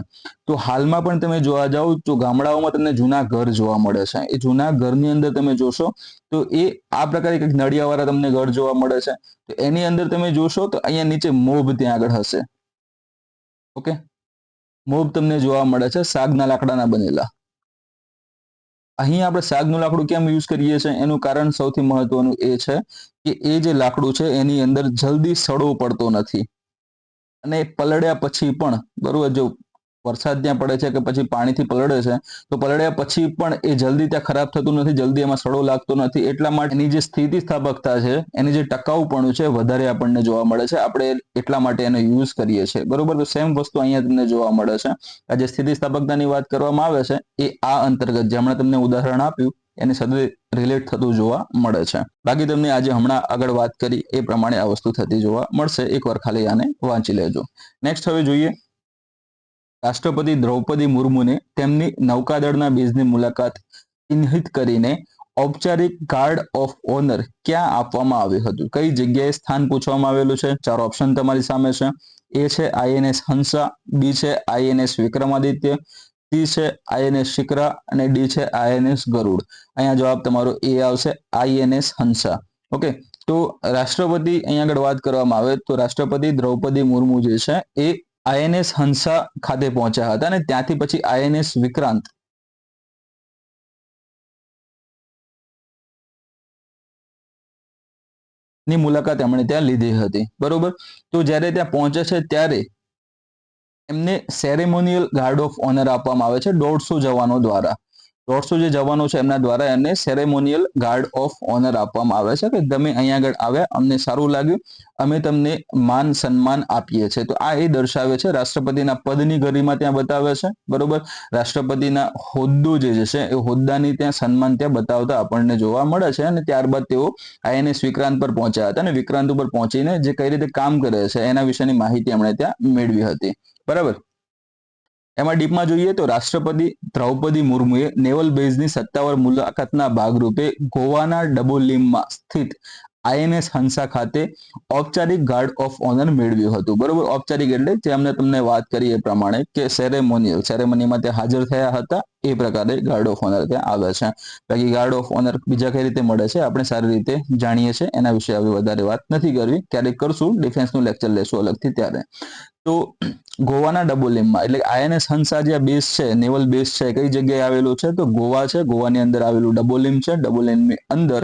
તો હાલમાં પણ તમે જોવા જાઓ તો ગામડાઓમાં તમને જૂના ઘર જોવા મળે છે. એ જૂના ઘરની અંદર તમે જોશો તો એ આ પ્રકારે કંઈક નળિયાવાળા તમને ઘર જોવા મળે છે. તો એની અંદર તમે જોશો તો અહીંયા નીચે મોબ ત્યાં આગળ હશે. ઓકે, મોબ તમને જોવા મળે છે, સાગના લાકડાના બનેલા. અહીં આપણે સાગનું લાકડું કેમ યુઝ કરીએ છીએ, એનું કારણ સૌથી મહત્વનું એ છે કે એ જે લાકડું છે એની અંદર જલ્દી સડો પડતો નથી, અને પલળ્યા પછી પણ, બરોબર, જો વરસાદ ત્યાં પડે છે કે પછી પાણીથી પલળે છે તો પલળ્યા પછી પણ એ જલ્દી ત્યાં ખરાબ થતું નથી, જલ્દી એમાં સડો લાગતો નથી. એટલા માટે એની જે સ્થિતિસ્થાપકતા છે, એની જે ટકાઉપણું છે વધારે આપણને જોવા મળે છે. આપણે એટલા માટે એનો યુઝ કરીએ છીએ, બરોબર. તો સેમ વસ્તુ અહીંયા તમને જોવા મળે છે. આ જે સ્થિતિસ્થાપકતાની વાત કરવામાં આવે છે એ આ અંતર્ગત જે હમણાં તમને ઉદાહરણ આપ્યું એની સાથે રિલેટ થતું જોવા મળે છે. બાકી તમને આજે હમણાં આગળ વાત કરી એ પ્રમાણે આ વસ્તુ થતી જોવા મળશે. એકવાર ખાલી આને વાંચી લેજો. નેક્સ્ટ હવે જોઈએ રાષ્ટ્રપતિ દ્રૌપદી મુર્મુને તેમની નૌકાદળના બેઝની મુલાકાત ચિહ્નિત કરીને ઔપચારિક ગાર્ડ ઓફ ઓનર ક્યાં આપવામાં આવ્યું હતું, કઈ જગ્યાએ સ્થાન પૂછવામાં આવેલું છે. 4 ઓપ્શન તમારી સામે છે. એ છે આઈએનએસ હંસા, બી છે આઈએનએસ વિક્રમાદિત્ય, સી છે આઈએનએસ શિકરા અને ડી છે આઈએનએસ ગરુડ. અહીંયા જવાબ તમારો એ આવશે, આઈએનએસ હંસા. ઓકે, તો રાષ્ટ્રપતિ અહીંયા આગળ વાત કરવામાં આવે તો રાષ્ટ્રપતિ દ્રૌપદી મુર્મુ જે છે એ આઈએનએસ હંસા ખાતે પહોંચ્યા હતા અને ત્યાંથી પછી આઈએનએસ વિક્રાંત ની મુલાકાત એમણે ત્યાં લીધી હતી, બરોબર. તો જ્યારે ત્યાં પહોંચે છે ત્યારે એમને સેરેમોનિયલ ગાર્ડ ઓફ ઓનર આપવામાં આવે છે 150 જવાનો દ્વારા. 150 જે જવાનો છે એમના દ્વારા એમને સેરેમોનિયલ ગાર્ડ ઓફ ઓનર આપવામાં આવે છે કે તમે અહીંયા આગળ આવ્યા, અમને સારું લાગ્યું, અમે તમને માન સન્માન આપીએ છીએ. તો આ એ દર્શાવે છે, રાષ્ટ્રપતિના પદની ગરિમા ત્યાં બતાવે છે, બરોબર. રાષ્ટ્રપતિના હોદ્દો જે છે એ હોદ્દાની ત્યાં સન્માન ત્યાં બતાવતા આપણને જોવા મળે છે. અને ત્યારબાદ તેઓ આઈએનએસ વિક્રાંત પર પહોંચ્યા હતા અને વિક્રાંત ઉપર પહોંચીને જે કઈ રીતે કામ કરે છે એના વિશેની માહિતી એમણે ત્યાં મેળવી હતી, બરાબર. એમાં ડીપમાં જોઈએ તો રાષ્ટ્રપતિ દ્રૌપદી મુર્મુએ નેવલ બેઝની સત્તાવાર મુલાકાતના ભાગરૂપે ગોવાના ડબોલીમમાં સ્થિત આઈએનએસ હંસા ખાતે ઔપચારિક ગાર્ડ ઓફ ઓનર મેળવ્યું હતું. બરોબર, ઔપચારિક એટલે જે અમને તમને વાત કરી એ પ્રમાણે કે સેરેમનીમાં તે હાજર થયા હતા, એ પ્રકારે ગાર્ડ ઓફ ઓનર ત્યાં આવે છે. બાકી ગાર્ડ ઓફ ઓનર બીજા કઈ રીતે મળે છે આપણે સારી રીતે જાણીએ છીએ, એના વિશે હવે વધારે વાત નથી કરવી, ક્યારેક કરશું, ડિફેન્સનું લેક્ચર લેશું અલગથી ત્યારે. તો ગોવાના ડબોલીમમાં એટલે આઈએનએસ હંસા જે બેઝ છે, નેવલ બેઝ છે, કઈ જગ્યાએ આવેલું છે તો ગોવા છે. ગોવાની અંદર આવેલું ડબોલીમ છે. ડબોલીમની અંદર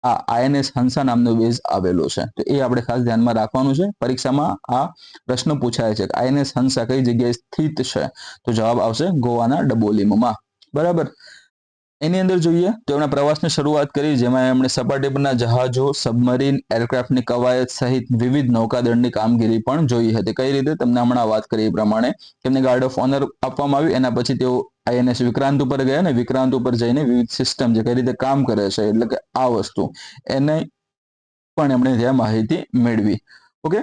આ આઈએનએસ હંસા નામનો બેઝ આવેલો છે. તો એ આપણે ખાસ ધ્યાનમાં રાખવાનું છે. પરીક્ષામાં આ પ્રશ્ન પૂછાય છે કે આઈએનએસ હંસા કઈ જગ્યાએ સ્થિત છે, તો જવાબ આવશે ગોવાના ડબોલીમમાં. બરાબર. એની અંદર જોઈએ તો એમણે પ્રવાસની શરૂઆત કરી, જેમાં એમણે સપાટી પરના જહાજો, સબમરીન, એરક્રાફ્ટની કવાયત સહિત વિવિધ નૌકાદળની કામગીરી પણ જોઈ હતી. કઈ રીતે? તમને હમણાં વાત કરી એ પ્રમાણે તેમને ગાર્ડ ઓફ ઓનર આપવામાં આવ્યું. એના પછી તેઓ આઈએનએસ વિક્રાંત ઉપર ગયા ને વિક્રાંત ઉપર જઈને વિવિધ સિસ્ટમ જે કઈ રીતે કામ કરે છે, એટલે કે આ વસ્તુ એને પણ એમણે ત્યાં માહિતી મેળવી. ઓકે,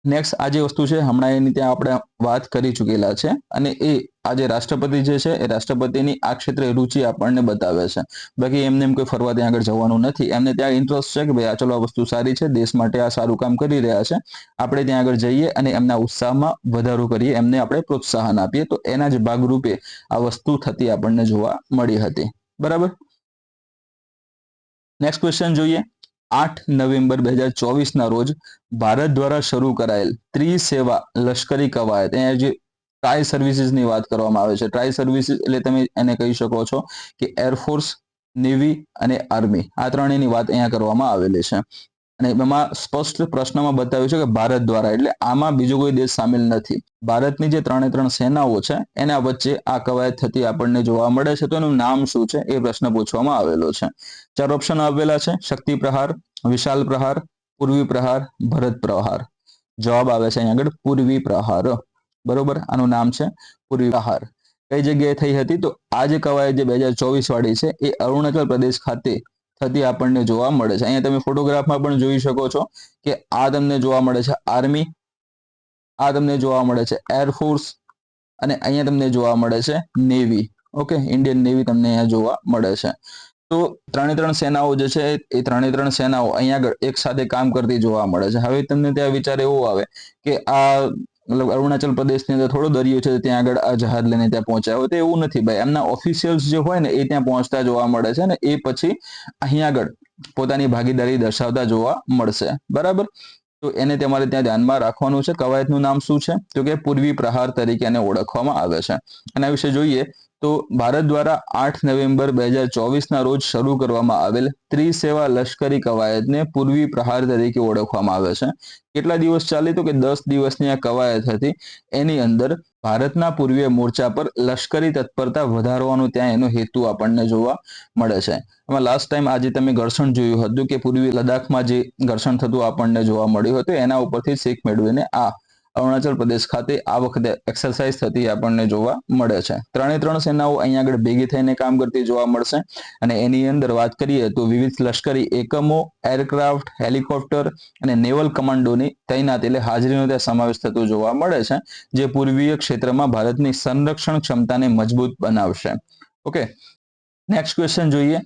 નેક્સ્ટ આ જે વસ્તુ છે હમણાં એની ત્યાં આપણે વાત કરી ચૂકેલા છે, અને એ આજે રાષ્ટ્રપતિ જે છે એ રાષ્ટ્રપતિની આ ક્ષેત્રે રુચિ આપણને બતાવે છે. બાકી એમને એમ કોઈ ફરવા ત્યાં આગળ જવાનું નથી, એમને ત્યાં ઇન્ટરેસ્ટ છે કે ભાઈ આ ચલો આ વસ્તુ સારી છે, દેશ માટે આ સારું કામ કરી રહ્યા છે, આપણે ત્યાં આગળ જઈએ અને એમના ઉત્સાહમાં વધારો કરીએ, એમને આપણે પ્રોત્સાહન આપીએ. તો એના જ ભાગરૂપે આ વસ્તુ થતી આપણને જોવા મળી હતી. બરાબર. નેક્સ્ટ ક્વેશ્ચન જોઈએ. 8 નવેમ્બર 2024 રોજ ભારત દ્વારા શરૂ કરાયેલ ત્રિસેવા લશ્કરી કવાયત, અહીંયા જે ટ્રાય સર્વિસીસની વાત કરવામાં આવે છે. ટ્રાય સર્વિસીસ એટલે તમે એને કહી શકો છો કે એરફોર્સ, નેવી અને આર્મી, આ ત્રણેયની વાત અહીંયા કરવામાં આવેલી છે. અને એમાં સ્પષ્ટ પ્રશ્નમાં બતાવ્યું છે કે ભારત દ્વારા, એટલે આમાં બીજો કોઈ દેશ સામેલ નથી. ભારતની જે ત્રણ સેનાઓ છે એના વચ્ચે આ કવાયત થતી આપણને જોવા મળે છે. તો એનું નામ શું છે એ પ્રશ્ન પૂછવામાં આવેલો છે. 4 ઓપ્શન આપેલા છે: શક્તિ પ્રહાર, વિશાલ પ્રહાર, પૂર્વી પ્રહાર, ભરત પ્રહાર. જવાબ આવે છે અહીં આગળ પૂર્વી પ્રહાર. બરોબર, આનું નામ છે પૂર્વી પ્રહાર. કઈ જગ્યાએ થઈ હતી? તો આ જે કવાયત જે 2024 વાળી છે એ અરુણાચલ પ્રદેશ ખાતે થતી આપણને જોવા મળે છે. અહીંયા તમે ફોટોગ્રાફમાં પણ જોઈ શકો છો કે આ તમને જોવા મળે છે આર્મી, આ તમને જોવા મળે છે એરફોર્સ, અને અહીંયા તમને જોવા મળે છે નેવી. ઓકે, ઇન્ડિયન નેવી તમને અહીંયા જોવા મળે છે. તો ત્રણ સેનાઓ જે છે એ ત્રણ સેનાઓ અહીંયા આગળ એક સાથે કામ કરતી જોવા મળે છે. હવે તમને ત્યાં વિચાર એવો આવે કે આ મતલબ અરુણાચલ પ્રદેશની અંદર થોડો દરિયો છે, ત્યાં આગળ આ જહાજ લઈને ત્યાં પહોંચ્યા હોય, તો એવું નથી ભાઈ. એમના ઓફિશિયલ્સ જે હોય ને એ ત્યાં પહોંચતા જોવા મળે છે, ને એ પછી અહીંયા આગળ પોતાની ભાગીદારી દર્શાવતા જોવા મળશે. બરાબર. તો એને તમારે ત્યાં ધ્યાનમાં રાખવાનું છે. કવાયતનું નામ શું છે? તો કે પૂર્વી પ્રહાર તરીકે એને ઓળખવામાં આવે છે. એના વિશે જોઈએ તો ભારત દ્વારા 8 નવેમ્બર 2024 રોજ શરૂ કરવામાં આવેલ ત્રિસેવા લશ્કરી કવાયતને પૂર્વી પ્રહાર તરીકે ઓળખવામાં આવે છે. કેટલા દિવસ ચાલી? તો કે 10 દિવસની આ કવાયત હતી. એની અંદર ભારતના પૂર્વીય મોરચા પર લશ્કરી તત્પરતા વધારવાનો ત્યાં એનો હેતુ આપણને જોવા મળે છે. એમાં લાસ્ટ ટાઈમ આજે તમે ઘર્ષણ જોયું હતું કે પૂર્વી લદ્દાખમાં જે ઘર્ષણ થતું આપણને જોવા મળ્યું હતું, એના ઉપરથી શીખ મેળવીને આ અરુણાચલ પ્રદેશ ખાતે આ વખતે એક્સરસાઇઝ થતી આપણને જોવા મળે છે. ત્રણ સેનાઓ અહીંયા આગળ ભેગી થઈને કામ કરતી જોવા મળશે. અને એની અંદર વાત કરીએ તો વિવિધ લશ્કરી એકમો, એરક્રાફ્ટ, હેલિકોપ્ટર અને નેવલ કમાન્ડોની તૈનાત એટલે હાજરીનો ત્યાં સમાવેશ થતો જોવા મળે છે, જે પૂર્વીય ક્ષેત્રમાં ભારતની સંરક્ષણ ક્ષમતાને મજબૂત બનાવશે. ઓકે, નેક્સ્ટ ક્વેશ્ચન જોઈએ.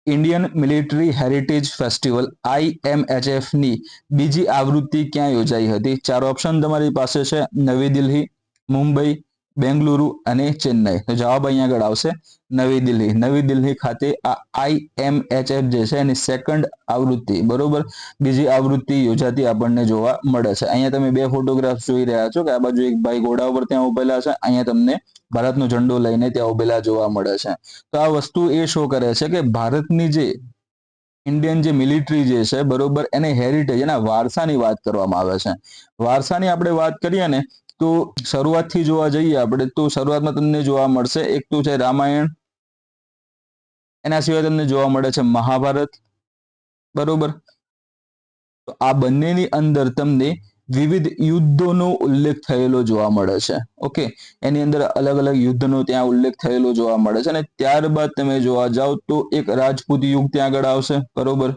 Indian military heritage festival IMHF ની બીજી આવૃત્તિ ક્યાં યોજાઈ હતી? 4 ઓપ્શન તમારી પાસે છે: નવી દિલ્હી, મુંબઈ, બેંગલુરુ અને ચેન્નઈ. તો જવાબ અહીંયા આગળ આવશે નવી દિલ્હી. નવી દિલ્હી ખાતે આ IMHF જે છે એની સેકન્ડ આવૃત્તિ, બરોબર, બીજી આવૃત્તિ યોજાતી આપણને જોવા મળે છે. અહીંયા તમે બે ફોટોગ્રાફ જોઈ રહ્યા છો કે આ બાજુ એક ભાઈ ઘોડા ઉપર ત્યાં ઉભેલા છે, અહીંયા તમને ભારતનો ઝંડો લઈને ત્યાં ઉભેલા જોવા મળે છે. તો આ વસ્તુ એ શો કરે છે કે ભારતની જે ઇન્ડિયન જે મિલિટરી જે છે, બરોબર, એને હેરિટેજ, એના વારસાની વાત કરવામાં આવે છે. વારસાની આપણે વાત કરીએ ને તો શરૂઆતથી જોવા જઈએ આપણે તો શરૂઆતમાં તમને જોવા મળશે એક તો છે રામાયણ, એના સિવાય તમને જોવા મળે છે મહાભારત. બરોબર, તો આ બંનેની અંદર તમને વિવિધ યુદ્ધોનો ઉલ્લેખ થયેલો જોવા મળે છે. ઓકે, એની અંદર અલગ અલગ યુદ્ધનો ત્યાં ઉલ્લેખ થયેલો જોવા મળે છે. અને ત્યારબાદ તમે જોવા જાઓ તો એક રાજપૂત યુગ ત્યાં આગળ આવશે. બરોબર,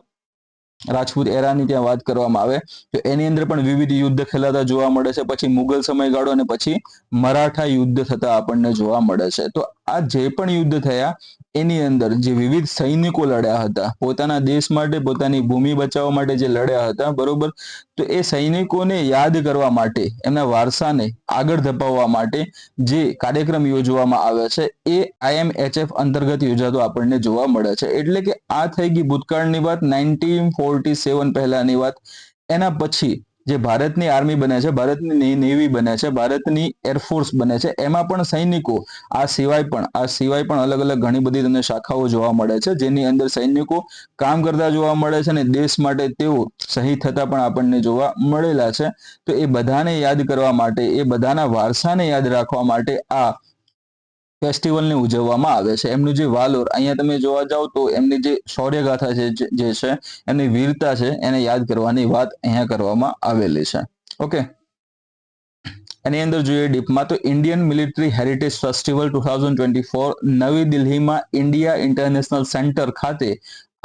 રાજપૂત એરાની ત્યાં વાત કરવામાં આવે તો એની અંદર પણ વિવિધ યુદ્ધ ખેલાતા જોવા મળે છે. પછી મુગલ સમયગાળો અને પછી મરાઠા યુદ્ધ થતા આપણને જોવા મળે છે. તો આ જે પણ યુદ્ધ થયા એની અંદર જે વિવિધ સૈનિકો લડ્યા હતા પોતાના દેશ માટે, પોતાની ભૂમિ બચાવવા માટે જે લડ્યા હતા, બરોબર, તો એ સૈનિકોને યાદ કરવા માટે, એમના વારસાને આગળ ધપાવવા માટે જે કાર્યક્રમ યોજવામાં આવે છે એ IMHF અંતર્ગત યોજાતો આપણને જોવા મળે છે. એટલે કે આ થઈ ગઈ ભૂતકાળની વાત, 1947 પહેલાની વાત. એના પછી જે ભારતની આર્મી બને છે, ભારતની નેવી બને છે, ભારતની એરફોર્સ બને છે, એમાં પણ સૈનિકો આ સિવાય પણ અલગ અલગ ઘણી બધી તમને શાખાઓ જોવા મળે છે જેની અંદર સૈનિકો કામ કરતા જોવા મળે છે અને દેશ માટે તેઓ શહીદ થતા પણ આપણને જોવા મળેલા છે. તો એ બધાને યાદ કરવા માટે, એ બધાના વારસાને યાદ રાખવા માટે આ ફેસ્ટિવલને ઉજવવામાં આવે છે. એમનું જે વાલોર, અહીંયા તમે જોવા જાઓ તો એમની જે શૌર્યગાથા છે, જે છે એમની વીરતા છે, એને યાદ કરવાની વાત અહીંયા કરવામાં આવેલી છે. ઓકે, એની અંદર જોઈએ ડીપમાં તો ઇન્ડિયન મિલિટરી હેરિટેજ ફેસ્ટિવલ 2024 નવી દિલ્હીમાં ઇન્ડિયા ઇન્ટરનેશનલ સેન્ટર ખાતે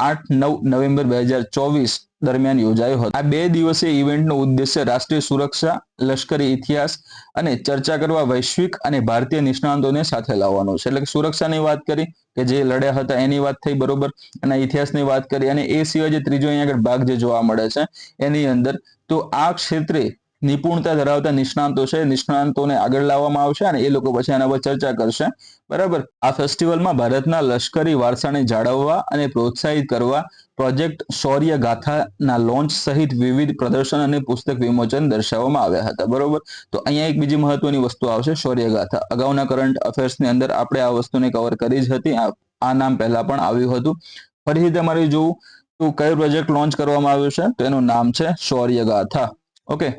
8-9 નવેમ્બર 2024 દરમિયાન યોજાયો હતો. આ 2 દિવસીય ઇવેન્ટનો ઉદ્દેશ્ય રાષ્ટ્રીય સુરક્ષા, લશ્કરી ઇતિહાસ અને ચર્ચા કરવા વૈશ્વિક અને ભારતીય નિષ્ણાંતોને સાથે લાવવાનો છે. એટલે કે સુરક્ષાની વાત કરી કે જે લડ્યા હતા એની વાત થઈ, બરોબર, અને ઇતિહાસની વાત કરી, અને એ સિવાય જે ત્રીજો અહીંયા આગળ ભાગ જે જોવા મળે છે એની અંદર તો આ ક્ષેત્રે નિપુણતા ધરાવતા નિષ્ણાંતો છે, નિષ્ણાંતોને આગળ લાવવામાં આવશે અને એ લોકો પછી આના પર ચર્ચા કરશે, બરાબર. આ ફેસ્ટિવલમાં ભારતના લશ્કરી વારસાને જાળવવા અને પ્રોત્સાહિત કરવા પ્રોજેક્ટ શૌર્ય ગાથાના લોન્ચ સહિત વિવિધ પ્રદર્શન અને પુસ્તક વિમોચન દર્શાવવામાં આવ્યા હતા, બરોબર. તો અહીંયા એક બીજી મહત્વની વસ્તુ આવશે, શૌર્ય ગાથા. અગાઉના કરંટ અફેર્સની અંદર આપણે આ વસ્તુને કવર કરી જ હતી, આ નામ પહેલા પણ આવ્યું હતું. ફરીથી તમારે જોવું તો કયો પ્રોજેક્ટ લોન્ચ કરવામાં આવ્યો છે, તો એનું નામ છે શૌર્ય ગાથા. ઓકે,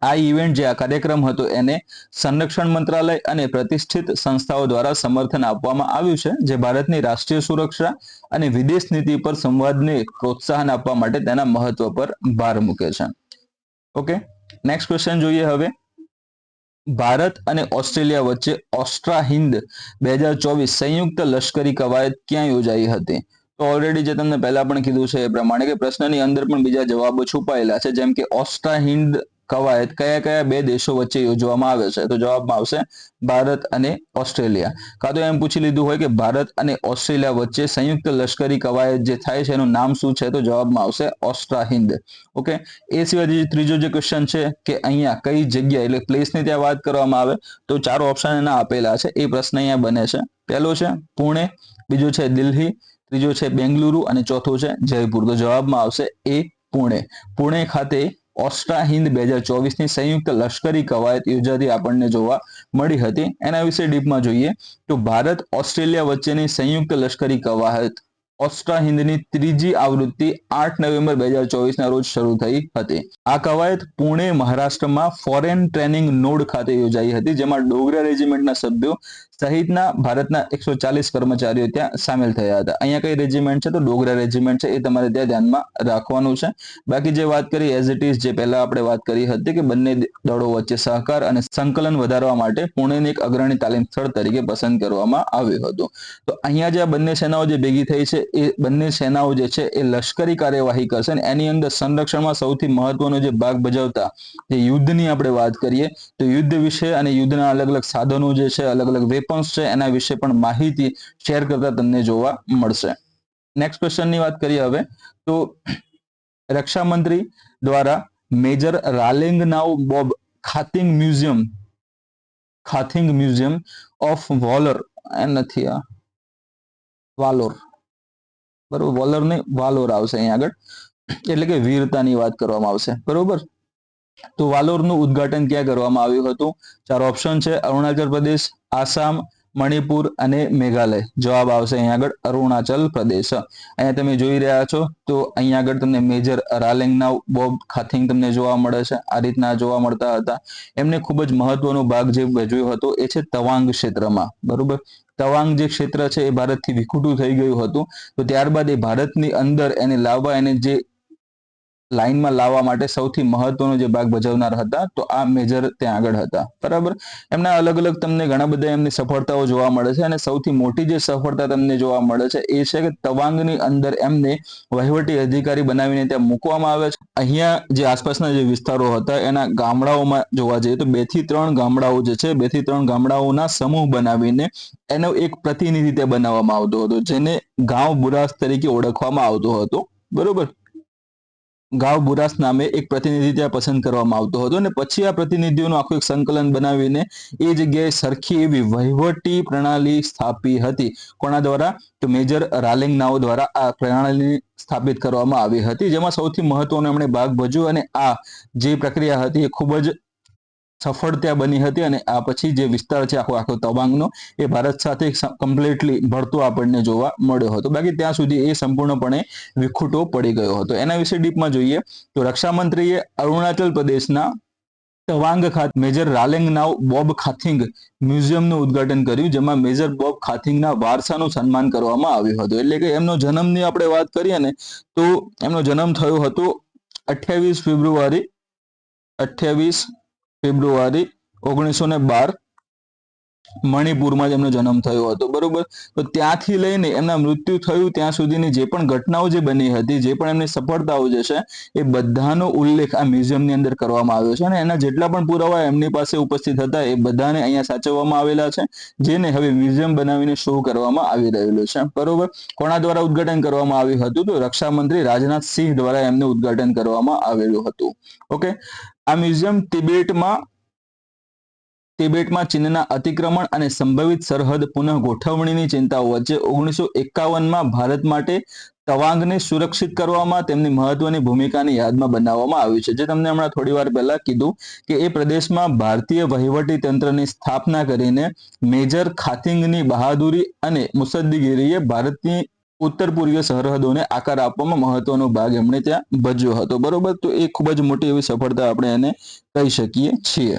આ ઇવેન્ટ જે આ કાર્યક્રમ હતો એને સંરક્ષણ મંત્રાલય અને પ્રતિષ્ઠિત સંસ્થાઓ દ્વારા સમર્થન આપવામાં આવ્યું છે, જે ભારતની રાષ્ટ્રીય સુરક્ષા અને વિદેશ નીતિ પર સંવાદને પ્રોત્સાહન આપવા માટે તેના મહત્વ પર ભાર મૂકે છે. ઓકે, નેક્સ્ટ ક્વેશ્ચન જોઈએ હવે. ભારત અને ઓસ્ટ્રેલિયા વચ્ચે ઓસ્ટ્રા હિન્દ 2024 સંયુક્ત લશ્કરી કવાયત ક્યાં યોજાઈ હતી? તો ઓલરેડી જે તમને પહેલા પણ કીધું છે એ પ્રમાણે કે પ્રશ્નની અંદર પણ બીજા જવાબો છુપાયેલા છે, જેમ કે ઓસ્ટ્રા હિન્દ કવાયત કયા કયા 2 દેશો વચ્ચે યોજવામાં આવે છે? તો જવાબમાં આવશે ભારત અને ઓસ્ટ્રેલિયા. કાં તો એમ પૂછી લીધું હોય કે ભારત અને ઓસ્ટ્રેલિયા વચ્ચે સંયુક્ત લશ્કરી કવાયત જે થાય છે એનું નામ શું છે? તો જવાબમાં આવશે ઓસ્ટ્રા હિન્દ. ઓકે, એ સિવાય ત્રીજો જે ક્વેશ્ચન છે કે અહીંયા કઈ જગ્યા એટલે પ્લેસની ત્યાં વાત કરવામાં આવે તો 4 ઓપ્શન એના આપેલા છે. એ પ્રશ્ન અહીંયા બને છે. પહેલો છે પુણે, બીજો છે દિલ્હી, ત્રીજો છે બેંગલુરુ અને ચોથો છે જયપુર. તો જવાબમાં આવશે એ પુણે. પુણે ખાતે ઓસ્ટ્રા હિન્દ 2024ની સંયુક્ત લશ્કરી કવાયત યોજાતી આપણને જોવા મળી હતી. એના વિશે ડીપમાં જોઈએ તો ભારત ઓસ્ટ્રેલિયા વચ્ચેની સંયુક્ત લશ્કરી કવાયત ઓસ્ટ્રા હિન્દની ત્રીજી આવૃત્તિ 8 નવેમ્બર 2024ના રોજ શરૂ થઈ હતી. આ કવાયત પુણે મહારાષ્ટ્રમાં ફોરેન ટ્રેનિંગ નોડ ખાતે યોજાઈ હતી, જેમાં ડોગરા રેજિમેન્ટના સભ્યો સહિતના ભારતના 140 કર્મચારીઓ ત્યાં સામેલ થયા હતા. અહીંયા કઈ રેજિમેન્ટ છે? તો ડોગરા રેજિમેન્ટ છે, એ તમારે ત્યાં ધ્યાનમાં રાખવાનું છે. બાકી જે વાત કરી એઝ ઇટ ઇઝ જે પહેલા આપણે વાત કરી હતી કે બંને દળો વચ્ચે સહકાર અને સંકલન વધારવા માટે પુણેને એક અગ્રણી તાલીમ સ્થળ તરીકે પસંદ કરવામાં આવ્યું હતું. તો અહીંયા જે આ બંને સેનાઓ જે ભેગી થઈ છે એ બંને સેનાઓ જે છે એ લશ્કરી કાર્યવાહી કરશે અને એની અંદર સંરક્ષણમાં સૌથી મહત્વનો જે ભાગ ભજવતા જે યુદ્ધની આપણે વાત કરીએ તો યુદ્ધ વિશે અને યુદ્ધના અલગ અલગ સાધનો જે છે, અલગ અલગ વેપન્સ છે, એના વિશે પણ માહિતી શેર કરતા તમને જોવા મળશે. નેક્સ્ટ ક્વેશ્ચનની વાત કરીએ હવે તો રક્ષા મંત્રી દ્વારા મેજર રાલેંગનાઉ બોબ ખાતિંગ મ્યુઝિયમ ઓફ વોલર નથી આ વાલોર, બરોબર, વોલર ને વાલોર આવશે અહીંયા આગળ, એટલે કે વીરતાની વાત કરવામાં આવશે, બરોબર. તો વાલોરનું ઉદ્ઘાટન ક્યાં કરવામાં આવ્યું હતું? 4 ઓપ્શન છે, અરુણાચલ પ્રદેશ, આસામ, મણિપુર અને મેઘાલય. જવાબ આવશે અહીંયા આગળ અરુણાચલ પ્રદેશ. અહીંયા તમે જોઈ રહ્યા છો તો અહીંયા આગળ તમને મેજર રાલેંગનાઉ બોબ ખાતિંગ તમને જોવા મળે છે, આ રીતના જોવા મળતા હતા. એમને ખૂબ જ મહત્વનો ભાગ જે ભજવ્યો હતો એ છે તવાંગ ક્ષેત્રમાં, બરોબર. તવાંગ જે ક્ષેત્ર છે એ ભારતથી વિખૂટું થઈ ગયું હતું, તો ત્યારબાદ એ ભારતની અંદર એને લાવવા એને જે લાઇનમાં લાવવા માટે સૌથી મહત્વનો જે ભાગ ભજવનાર હતા તો આ મેજર ત્યાં આગળ હતા. બરાબર. એમના અલગ અલગ તમને ઘણા બધા એમની સફળતાઓ જોવા મળે છે અને સૌથી મોટી જે સફળતા તમને જોવા મળે છે એ છે કે તવાંગની અંદર એમને વહીવટી અધિકારી બનાવીને ત્યાં મૂકવામાં આવે છે. અહીંયા જે આસપાસના જે વિસ્તારો હતા એના ગામડાઓમાં જોવા જઈએ તો 2 થી 3 ગામડાઓ જે છે 2 થી 3 ગામડાઓના સમૂહ બનાવીને એનો એક પ્રતિનિધિ ત્યાં બનાવવામાં આવતો હતો, જેને ગાંવ બુરાસ તરીકે ઓળખવામાં આવતો હતો. બરોબર. ગાંવ બુરાસ નામે એક પ્રતિનિધિ ત્યાં પસંદ કરવામાં આવતો હતો અને પછી આ પ્રતિનિધિઓનું આખું એક સંકલન બનાવીને એ જગ્યાએ સરખી એવી વહીવટી પ્રણાલી સ્થાપી હતી. કોના દ્વારા? તો મેજર રાલિંગનાઓ દ્વારા આ પ્રણાલી સ્થાપિત કરવામાં આવી હતી, જેમાં સૌથી મહત્વનો એમણે ભાગ ભજવ્યો અને આ જે પ્રક્રિયા હતી એ ખૂબ જ સફળ ત્યાં બની હતી અને આ પછી જે વિસ્તાર છે આખો તવાંગનો એ ભારત સાથે કમ્પ્લીટલી ભળતો આપણને જોવા મળ્યો હતો. બાકી ત્યાં સુધી એ સંપૂર્ણપણે વિખૂટો પડી ગયો હતો. એના વિશે ડીપમાં જોઈએ તો રક્ષામંત્રીએ અરુણાચલ પ્રદેશના તવાંગ ખાતે મેજર રાલેંગનાવ બોબ ખાથિંગ મ્યુઝિયમનું ઉદ્ઘાટન કર્યું, જેમાં મેજર બોબ ખાથિંગના વારસાનું સન્માન કરવામાં આવ્યું હતું. એટલે કે એમનો જન્મની આપણે વાત કરીએ ને તો એમનો જન્મ થયો હતો 28 ફેબ્રુઆરી 1912 મણિપુરમાં જ એમનો જન્મ થયો હતો. બરોબર. તો ત્યાંથી લઈને એમના મૃત્યુ થયું ત્યાં સુધીની જે પણ ઘટનાઓ જે બની હતી, જે પણ એમની સફળતાઓ જે છે એ બધાનો ઉલ્લેખ આ મ્યુઝિયમની અંદર કરવામાં આવ્યો છે અને એના જેટલા પણ પુરાવા એમની પાસે ઉપસ્થિત હતા એ બધાને અહીંયા સાચવવામાં આવેલા છે, જેને હવે મ્યુઝિયમ બનાવીને શો કરવામાં આવી રહેલું છે. બરોબર. કોના દ્વારા ઉદ્ઘાટન કરવામાં આવ્યું હતું? તો રક્ષામંત્રી રાજનાથ સિંહ દ્વારા એમનું ઉદ્ઘાટન કરવામાં આવેલું હતું. ઓકે. આ મ્યુઝિયમ તિબેટમાં ચીનના અતિક્રમણ અને સંભવિત સરહદ પુનઃ ગોઠવણીની ચિંતાઓ વચ્ચે 1951માં ભારત માટે તવાંગને સુરક્ષિત કરવામાં તેમની મહત્વની ભૂમિકાની યાદમાં બનાવવામાં આવ્યું છે. જે તમને હમણાં થોડી વાર પહેલા કીધું કે એ પ્રદેશમાં ભારતીય વહીવટી તંત્રની સ્થાપના કરીને મેજર ખાથિંગની બહાદુરી અને મુસદ્દીગીરીએ ભારતની ઉત્તર પૂર્વીય સરહદોને આકાર આપવામાં મહત્વનો ભાગ એમણે ત્યાં ભજવ્યો હતો. બરોબર. તો એ ખૂબ જ મોટી એવી સફળતા આપણે એને કહી શકીએ છીએ.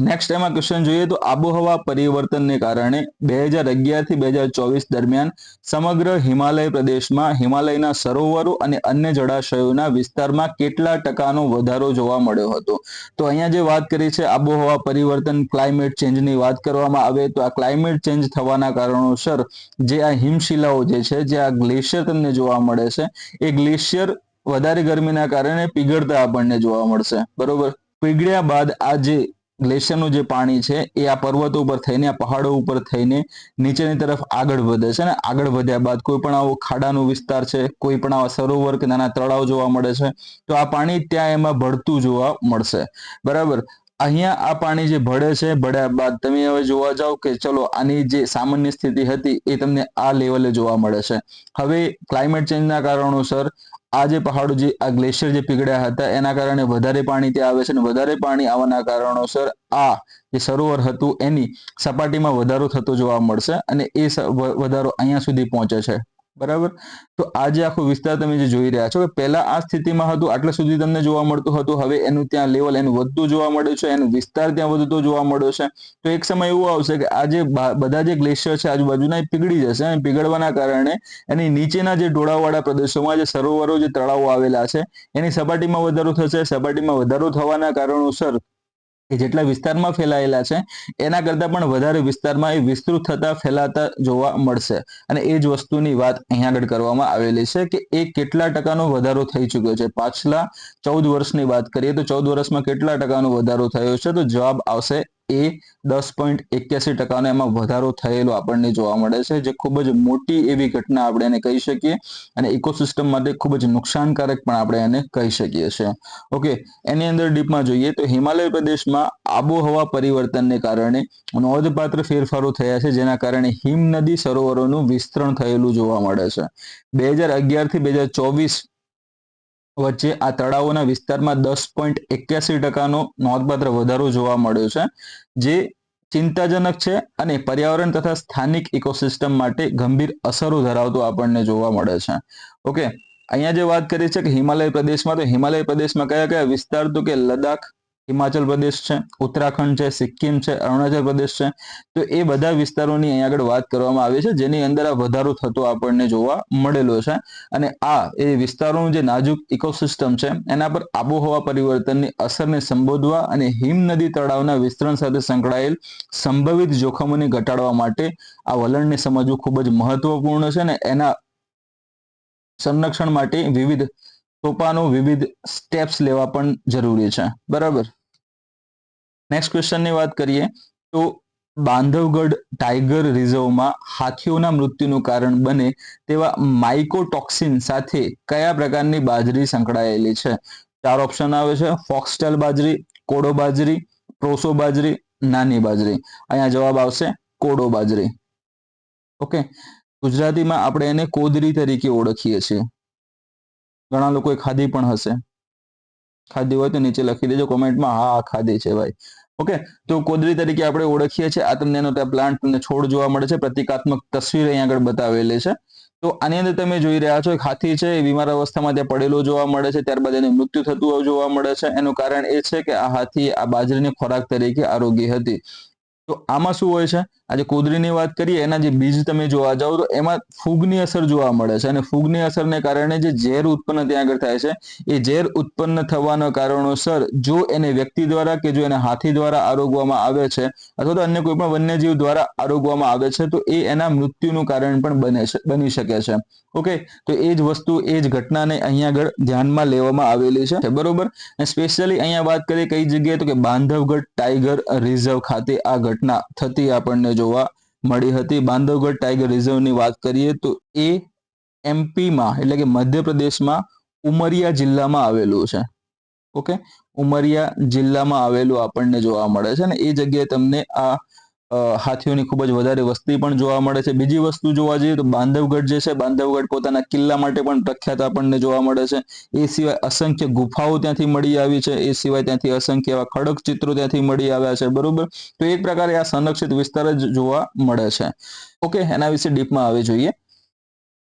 નેક્સ્ટ એમાં ક્વેશ્ચન જોઈએ તો આબોહવા પરિવર્તનને કારણે 2011 થી 2024 દરમિયાન સમગ્ર હિમાલય પ્રદેશમાં હિમાલયના સરોવરો અને અન્ય જળાશયોના વિસ્તારમાં કેટલા ટકાનો વધારો જોવા મળ્યો હતો? તો અહીંયા જે વાત કરી છે આબોહવા પરિવર્તન ક્લાઇમેટ ચેન્જની વાત કરવામાં આવે તો આ ક્લાઇમેટ ચેન્જ થવાના કારણોસર જે આ હિમશિલાઓ જે છે, જે આ ગ્લેશિયર તમને જોવા મળે છે, એ ગ્લેશિયર વધારે ગરમીના કારણે પીગળતા આપણને જોવા મળશે. બરોબર. પીગળ્યા બાદ આ જે ગ્લેશિયરનું જે પાણી છે એ આ પર્વતો ઉપર થઈને આ પહાડો ઉપર થઈને નીચેની તરફ આગળ વધે છે અને આગળ વધ્યા બાદ કોઈ પણ આવો ખાડાનો વિસ્તાર છે, કોઈ પણ આવા સરોવર કે નાના તળાવ જોવા મળે છે તો આ પાણી ત્યાં એમાં ભળતું જોવા મળશે. બરાબર. અહીંયા આ પાણી જે ભળે છે, ભળ્યા બાદ તમે હવે જોવા જાઓ કે ચલો આની જે સામાન્ય સ્થિતિ હતી એ તમને આ લેવલે જોવા મળે છે. હવે ક્લાઇમેટ ચેન્જના કારણોસર આ જે પહાડો જે આ ગ્લેશિયર જે પીગળ્યા હતા એના કારણે વધારે પાણી ત્યાં આવે છે અને વધારે પાણી આવવાના કારણોસર આ જે સરોવર હતું એની સપાટીમાં વધારો થતો જોવા મળશે અને એ વધારો અહીંયા સુધી પહોંચે છે. બરાબર. તો આ જે આખો વિસ્તાર તમે જે જોઈ રહ્યા છો કે પહેલા આ સ્થિતિમાં હતું, આટલા સુધી તમને જોવા મળતું હતું, હવે એનું ત્યાં લેવલ એનું વધતું જોવા મળ્યું છે, એનો વિસ્તાર ત્યાં વધતો જોવા મળ્યો છે. તો એક સમય એવો આવશે કે આ જે બધા જે ગ્લેશિયર છે આજુબાજુના એ પીગળી જશે અને પીગળવાના કારણે એની નીચેના જે ઢોળાવવાળા પ્રદેશોમાં જે સરોવરો જે તળાવો આવેલા છે એની સપાટીમાં વધારો થશે. સપાટીમાં વધારો થવાના કારણોસર એ જેટલા વિસ્તારમાં ફેલાયેલા છે એના કરતાં પણ વધારે વિસ્તારમાં એ વિસ્તૃત થતા ફેલાતા જોવા મળશે અને એ જ વસ્તુની વાત અહીંયા આગળ કરવામાં આવેલી છે કે એ કેટલા ટકાનો વધારો થઈ ચૂક્યો છે. પાછલા 14 વર્ષની વાત કરીએ તો 14 વર્ષમાં કેટલા ટકાનો વધારો થયો છે? તો જવાબ આવશે એ 10.81% એમાં વધારો થયેલો આપણને જોવા મળે છે, જે ખૂબ જ મોટી એવી ઘટના આપણે એને કહી શકીએ અને ઇકોસિસ્ટમ માટે ખૂબ જ નુકસાનકારક પણ આપણે એને કહી શકીએ છીએ. ઓકે. એની અંદર ડીપમાં જોઈએ તો હિમાલય પ્રદેશમાં આબોહવા પરિવર્તનને કારણે નોંધપાત્ર ફેરફારો થયા છે, જેના કારણે હિમનદી સરોવરોનું વિસ્તરણ થયેલું જોવા મળે છે. 2011 થી 2024 વચ્ચે આ તળાવોના વિસ્તારમાં 10.81% નોંધપાત્ર વધારો જોવા મળ્યો છે, જે ચિંતાજનક છે અને પર્યાવરણ તથા સ્થાનિક ઇકોસિસ્ટમ માટે ગંભીર અસરો ધરાવતો આપણને જોવા મળે છે. ઓકે. અહીંયા જે વાત કરી છે કે હિમાલય પ્રદેશમાં, તો હિમાલય પ્રદેશમાં કયા કયા વિસ્તાર? તો કે લદ્દાખ, હિમાચલ પ્રદેશ છે, ઉત્તરાખંડ છે, સિક્કિમ છે, અરુણાચલ પ્રદેશ છે. તો એ બધા વિસ્તારોની અહીં આગળ વાત કરવામાં આવી છે, જેની અંદર આ વધારો થતો આપણને જોવા મળેલો છે. અને આ એ વિસ્તારોનું જે નાજુક ઇકોસિસ્ટમ છે એના પર આબોહવા પરિવર્તનની અસરને સંબોધવા અને હિમ નદી તળાવના વિસ્તરણ સાથે સંકળાયેલ સંભવિત જોખમોને ઘટાડવા માટે આ વલણને સમજવું ખૂબ જ મહત્વપૂર્ણ છે. અને એના સંરક્ષણ માટે વિવિધ સોપાનો, વિવિધ સ્ટેપ્સ લેવા પણ જરૂરી છે. બરાબર. નેક્સ્ટ ક્વેશ્ચનની વાત કરીએ તો બાંધવગઢ ટાઈગર રિઝર્વમાં હાથીઓના મૃત્યુનું કારણ બને તેવા માઇકોટોક્સિન સાથે કયા પ્રકારની બાજરી સંકળાયેલી છે? 4 ઓપ્શન આવે છે: ફોક્સટેલ બાજરી, કોડો બાજરી, પ્રોસો બાજરી, નાની બાજરી. અહીંયા જવાબ આવશે કોડો બાજરી. ઓકે, ગુજરાતીમાં આપણે એને કોદરી તરીકે ઓળખીએ છીએ. ઘણા લોકોએ ખાધી પણ હશે. ખાધી હોય તો નીચે લખી દેજો કોમેન્ટમાં, હા ખાધી છે ભાઈ. ઓકે, તો કોદરી તરીકે આપણે ઓળખીએ છીએ. આ તમને એનો પ્લાન્ટ તમને છોડ જોવા મળે છે. પ્રતિકાત્મક તસવીર અહીં આગળ બતાવેલી છે. તો આની અંદર તમે જોઈ રહ્યા છો એક હાથી છે, એ બીમાર અવસ્થામાં ત્યાં પડેલો જોવા મળે છે. ત્યારબાદ એને મૃત્યુ થતું જોવા મળે છે. એનું કારણ એ છે કે આ હાથી આ બાજરીની ખોરાક તરીકે આરોગી હતી. તો આમાં શું હોય છે? આજે કોદરીની વાત કરીએ, એના જે બીજ તમે જોવા જાઓ તો એમાં ફૂગની અસર જોવા મળે છે. અને ફૂગની અસરને કારણે જે ઝેર ઉત્પન્ન ત્યાં આગળ થાય છે, એ ઝેર ઉત્પન્ન થવાના કારણોસર જો એને વ્યક્તિ દ્વારા કે જો એને હાથી દ્વારા આરોગવામાં આવે છે અથવા તો અન્ય કોઈ પણ વન્યજીવ દ્વારા આરોગવામાં આવે છે તો એ એના મૃત્યુનું કારણ પણ બની શકે છે. ઓકે, તો એ જ વસ્તુ, એ જ ઘટનાને અહીંયા આગળ ધ્યાનમાં લેવામાં આવેલી છે. બરોબર. અને સ્પેશિયલી અહીંયા વાત કરીએ કઈ જગ્યાએ, તો કે બાંધવગઢ ટાઈગર રિઝર્વ ખાતે આ ઘટના થતી આપણને જોવા મળી હતી. બાંધવગઢ ટાઈગર રિઝર્વની વાત કરીએ તો એ એમપીમાં એટલે કે મધ્યપ્રદેશમાં ઉમરિયા જિલ્લામાં આવેલું છે. ઓકે, ઉમરિયા જિલ્લામાં આવેલું આપણને જોવા મળે છે. અને એ જગ્યાએ તમને આ હાથીઓની ખૂબ જ વધારે વસ્તી પણ જોવા મળે છે. બીજી વસ્તુ જોવા જઈએ તો બાંધવગઢ જે છે, બાંધવગઢ પોતાના કિલ્લા માટે પણ પ્રખ્યાત આપણને જોવા મળે છે. એ સિવાય અસંખ્ય ગુફાઓ ત્યાંથી મળી આવી છે. એ સિવાય ત્યાંથી અસંખ્ય એવા ખડક ચિત્રો ત્યાંથી મળી આવ્યા છે. બરોબર. તો એક પ્રકારે આ સંરક્ષિત વિસ્તાર જ જોવા મળે છે. ઓકે, એના વિશે ડીપમાં આવે જોઈએ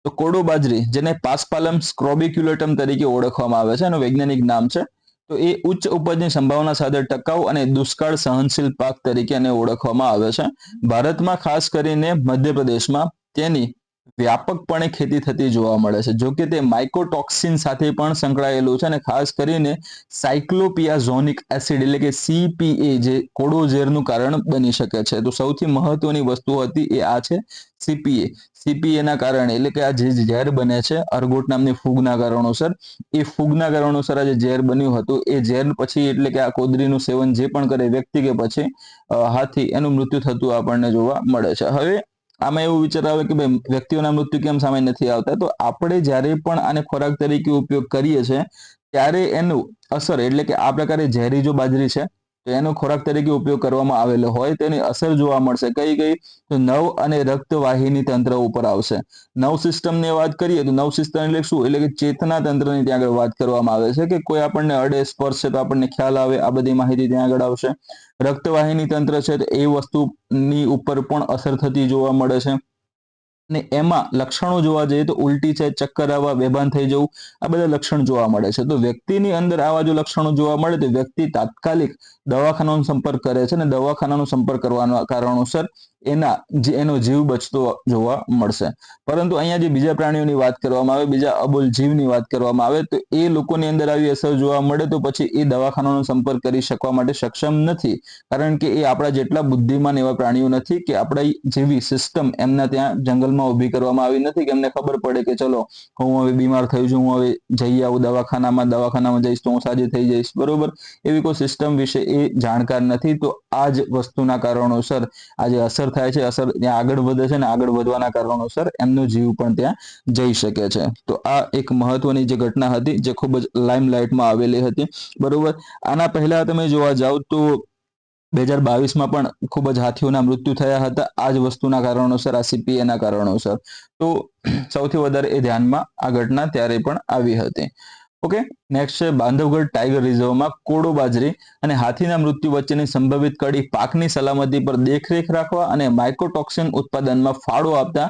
તો કોડો બાજરી, જેને પાસ્પાલમ સ્ક્રોબિક્યુલેટમ તરીકે ઓળખવામાં આવે છે, એનું વૈજ્ઞાનિક નામ છે. તો એ ઉચ્ચ ઉપજની સંભાવના સાથે ટકાઉ અને દુષ્કાળ સહનશીલ પાક તરીકે એને ઓળખવામાં આવે છે. ભારતમાં ખાસ કરીને મધ્યપ્રદેશમાં તેની વ્યાપકપણે ખેતી થતી જોવા મળે છે. જો કે તે માઇકોટોક્સિન સાથે પણ સંકળાયેલું છે. અને ખાસ કરીને સાયક્લોપિયાઝોનિક એસિડ એટલે કે CPA જે કોડો ઝેરનું કારણ બની શકે છે. તો સૌથી મહત્વની વસ્તુ હતી એ આ છે CPA ના કારણે, એટલે કે આ જે ઝેર બને છે અર્ગોટ નામની ફૂગના કારણોસર, એ ફૂગના કારણોસર આ જે ઝેર બન્યું હતું એ ઝેર પછી એટલે કે આ કોદરીનું સેવન જે પણ કરે વ્યક્તિ કે પછી હાથી, એનું મૃત્યુ થતું આપણને જોવા મળે છે. હવે આમાં એવું વિચાર આવે કે ભાઈ વ્યક્તિઓના મૃત્યુ કેમ સામે નથી આવતા? તો આપણે જ્યારે પણ આને ખોરાક તરીકે ઉપયોગ કરીએ છીએ ત્યારે એનું અસર એટલે કે આ પ્રકારે ઝેરી જો બાજરી છે તો એનો ખોરાક તરીકે ઉપયોગ કરવામાં આવેલો હોય તેની અસર જોવા મળશે. કઈ કઈ? તો નવ અને રક્તવાહિની તંત્ર ઉપર આવશે. નવ સિસ્ટમની વાત કરીએ તો નવ સિસ્ટમ એટલે શું? એટલે કે ચેતના તંત્રની ત્યાં આગળ વાત કરવામાં આવે છે કે કોઈ આપણને અડે, સ્પર્શે તો આપણને ખ્યાલ આવે, આ બધી માહિતી ત્યાં આગળ આવશે. રક્તવાહિની તંત્ર છે તો એ વસ્તુની ઉપર પણ અસર થતી જોવા મળે છે. ને એમાં લક્ષણો જોવા જઈએ તો ઉલટી છે, ચક્કર આવવા, બેભાન થઈ જવું, આ બધા લક્ષણ જોવા મળે છે. તો વ્યક્તિની અંદર આવા જો લક્ષણો જોવા મળે તો વ્યક્તિ તાત્કાલિક દવાખાનાનો સંપર્ક કરે છે. અને દવાખાનાનો સંપર્ક કરવાના કારણોસર એનો જીવ બચતો જોવા મળશે. પરંતુ અહીંયા જે બીજા પ્રાણીઓની વાત કરવામાં આવે, બીજા અબોલ જીવની વાત કરવામાં આવે તો એ લોકોની અંદર આવી અસર જોવા મળે તો પછી એ દવાખાનાનો સંપર્ક કરી શકવા માટે સક્ષમ નથી. કારણ કે એ આપણા જેટલા બુદ્ધિમાન એવા પ્રાણીઓ નથી કે આપણા જેવી સિસ્ટમ એમના ત્યાં જંગલમાં ઊભી કરવામાં આવી નથી કે એમને ખબર પડે કે ચલો હું હવે બીમાર થયું છું, હું હવે જઈ આવું દવાખાનામાં જઈશ તો હું સાજી થઈ જઈશ. બરોબર. એવી કોઈ સિસ્ટમ વિશે એ જાણકાર નથી. તો આ જ વસ્તુના કારણોસર આ જે અસર થાય છે, અસર ત્યાં આગળ વધે છે, અને આગળ વધવાના કારણોસર એમનો જીવ પણ ત્યાં જઈ શકે છે. તો આ એક મહત્વની જે ઘટના હતી જે ખૂબ જ લાઇમલાઇટમાં આવેલી હતી. બરોબર. આના પહેલા તમે જોવા જાઓ તો 2022માં પણ ખૂબ જ હાથીઓના મૃત્યુ થયા હતા આ જ વસ્તુના કારણોસર, આ CPA ના કારણોસર. તો સૌથી વધારે એ ધ્યાનમાં આ ઘટના ત્યારે પણ આવી હતી. ઓકે, નેક્સ્ટ છે બાંધવગઢ ટાઈગર રિઝર્વમાં કોડો બાજરી અને હાથીના મૃત્યુ વચ્ચેની સંભવિત કડી પાકની સલામતી પર દેખરેખ રાખવા અને માઇકોટોક્સિન ઉત્પાદનમાં ફાળો આપતા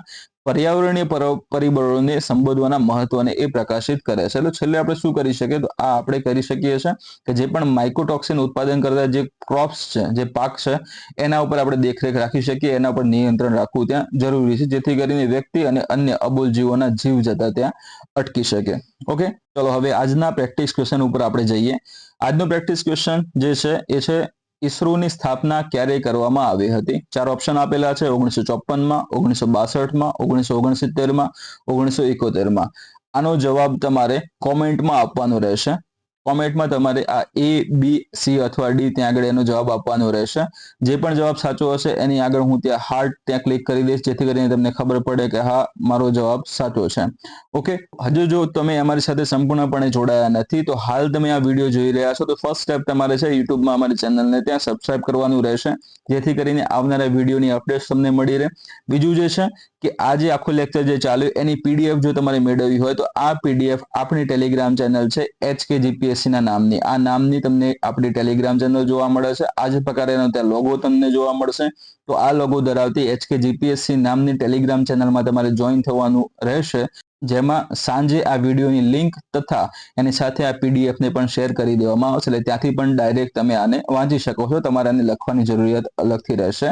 પર્યાવરણીય પરિબળોને સંબોધવાના મહત્વને એ પ્રકાશિત કરે છે. એટલે છેલ્લે આપણે શું કરી શકીએ તો આ આપણે કરી શકીએ છીએ કે જે પણ માઇકોટોક્સિન ઉત્પાદન કરતા જે ક્રોપ્સ છે, જે પાક છે, એના ઉપર આપણે દેખરેખ રાખી શકીએ, એના પર નિયંત્રણ રાખવું ત્યાં જરૂરી છે, જેથી કરીને વ્યક્તિ અને અન્ય અબોલ જીવોના જીવ જતા ત્યાં અટકી શકે. ઓકે, ચલો હવે આજના પ્રેક્ટિસ ક્વેશ્ચન ઉપર આપણે જઈએ. આજનો પ્રેક્ટિસ ક્વેશ્ચન જે છે એ છે ઈસરોની સ્થાપના ક્યારે કરવામાં આવી હતી? 4 ઓપ્શન આપેલા છે: 1954માં, 1962માં, 1969માં, 1971માં. આનો જવાબ તમારે કોમેન્ટમાં આપવાનો રહેશે. કોમેન્ટમાં તમારે આ A, B, C અથવા D ત્યાં આગળ એનો જવાબ આપવાનો રહેશે. જે પણ જવાબ સાચો હશે એની આગળ હું ત્યાં હાર્ટ ત્યાં ક્લિક કરી દઈશ, જેથી કરીને તમને ખબર પડે કે હા, મારો જવાબ સાચો છે. ઓકે, હજુ જો તમે અમારી સાથે સંપૂર્ણપણે જોડાયા નથી તો હાલ તમે આ વિડીયો જોઈ રહ્યા છો તો ફર્સ્ટ સ્ટેપ તમારે છે યુટ્યુબમાં અમારી ચેનલને ત્યાં સબસ્ક્રાઇબ કરવાનું રહેશે, જેથી કરીને આવનારા વિડીયોની અપડેટ્સ તમને મળી રહે. બીજું જે છે કે આ જે આખું લેક્ચર જે ચાલ્યું એની PDF જો તમારે મેળવવી હોય તો આ PDF આપણી ટેલિગ્રામ ચેનલ છે HKGPSC ના નામની. આ નામની તમને આપણી ટેલિગ્રામ ચેનલ જોવા મળે છે. આ જ પ્રકારેનો ત્યાં લોગો તમને જોવા મળશે. તો આ લોગો ધરાવતી HKGPSC નામની ટેલિગ્રામ ચેનલમાં તમારે જોઈન થવાનું રહેશે, જેમાં સાંજે આ વિડીયોની લિંક તથા એની સાથે આ PDF ને પણ શેર કરી દેવામાં આવશે. એટલે ત્યાંથી પણ ડાયરેક્ટ તમે આને વાંચી શકો છો. તમારે આને લખવાની જરૂરિયાત અલગથી રહેશે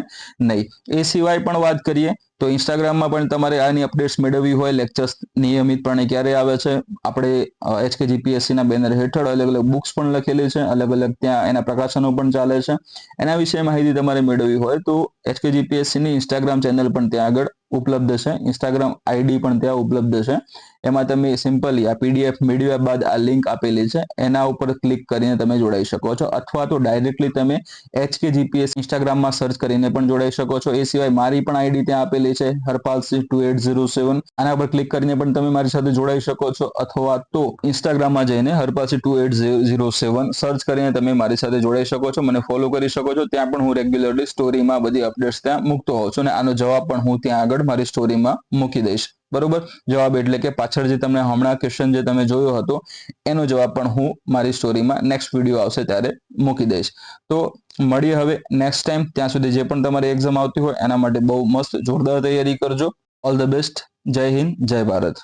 નહીં. એ સિવાય પણ વાત કરીએ તો ઇન્સ્ટાગ્રામમાં પણ તમારે આની અપડેટ્સ મેળવવી હોય, લેક્ચર્સ નિયમિતપણે ક્યારે આવે છે, આપણે HKGPSC ના બેનર હેઠળ અલગ અલગ બુક્સ પણ લખેલી છે, અલગ અલગ ત્યાં એના પ્રકાશનો પણ ચાલે છે. એના વિશે માહિતી તમારે મેળવવી હોય તો HKGPSC ની ઇન્સ્ટાગ્રામ ચેનલ પણ ત્યાં આગળ ઉપલબ્ધ છે, ઇન્સ્ટાગ્રામ ID પણ ત્યાં ઉપલબ્ધ છે. એમાં તમે સિમ્પલી આ PDF મેળવ્યા બાદ આ લિંક આપેલી છે એના ઉપર ક્લિક કરીને તમે જોડાઈ શકો છો, અથવા તો ડાયરેક્ટલી તમે HKGPSC ઇન્સ્ટાગ્રામમાં સર્ચ કરીને પણ જોડાઈ શકો છો. એ સિવાય મારી પણ ID ત્યાં આપેલી છે હરપાલસિંહ2807. આના પર ક્લિક કરીને પણ તમે મારી સાથે જોડાઈ શકો છો, અથવા તો ઇન્સ્ટાગ્રામમાં જઈને હરપાલસિંહ2807 સર્ચ કરીને તમે મારી સાથે જોડાઈ શકો છો, મને ફોલો કરી શકો છો. ત્યાં પણ હું રેગ્યુલરલી સ્ટોરીમાં બધી અપડેટ્સ ત્યાં મૂકતો હોઉં છું અને આનો જવાબ પણ હું ત્યાં આગળ મારી સ્ટોરીમાં મૂકી દઈશ. બરોબર, જવાબ એટલે કે પાછળ જે તમને હમણાં ક્વેશ્ચન જે તમે જોયો હતો એનો જવાબ પણ હું મારી સ્ટોરીમાં નેક્સ્ટ વિડીયો આવશે ત્યારે મૂકી દઈશ. તો મળીએ હવે નેક્સ્ટ ટાઈમ. ત્યાં સુધી જે પણ તમારી એક્ઝામ આવતી હોય એના માટે બહુ મસ્ત જોરદાર તૈયારી કરજો. All the best. જય હિન્દ, જય ભારત.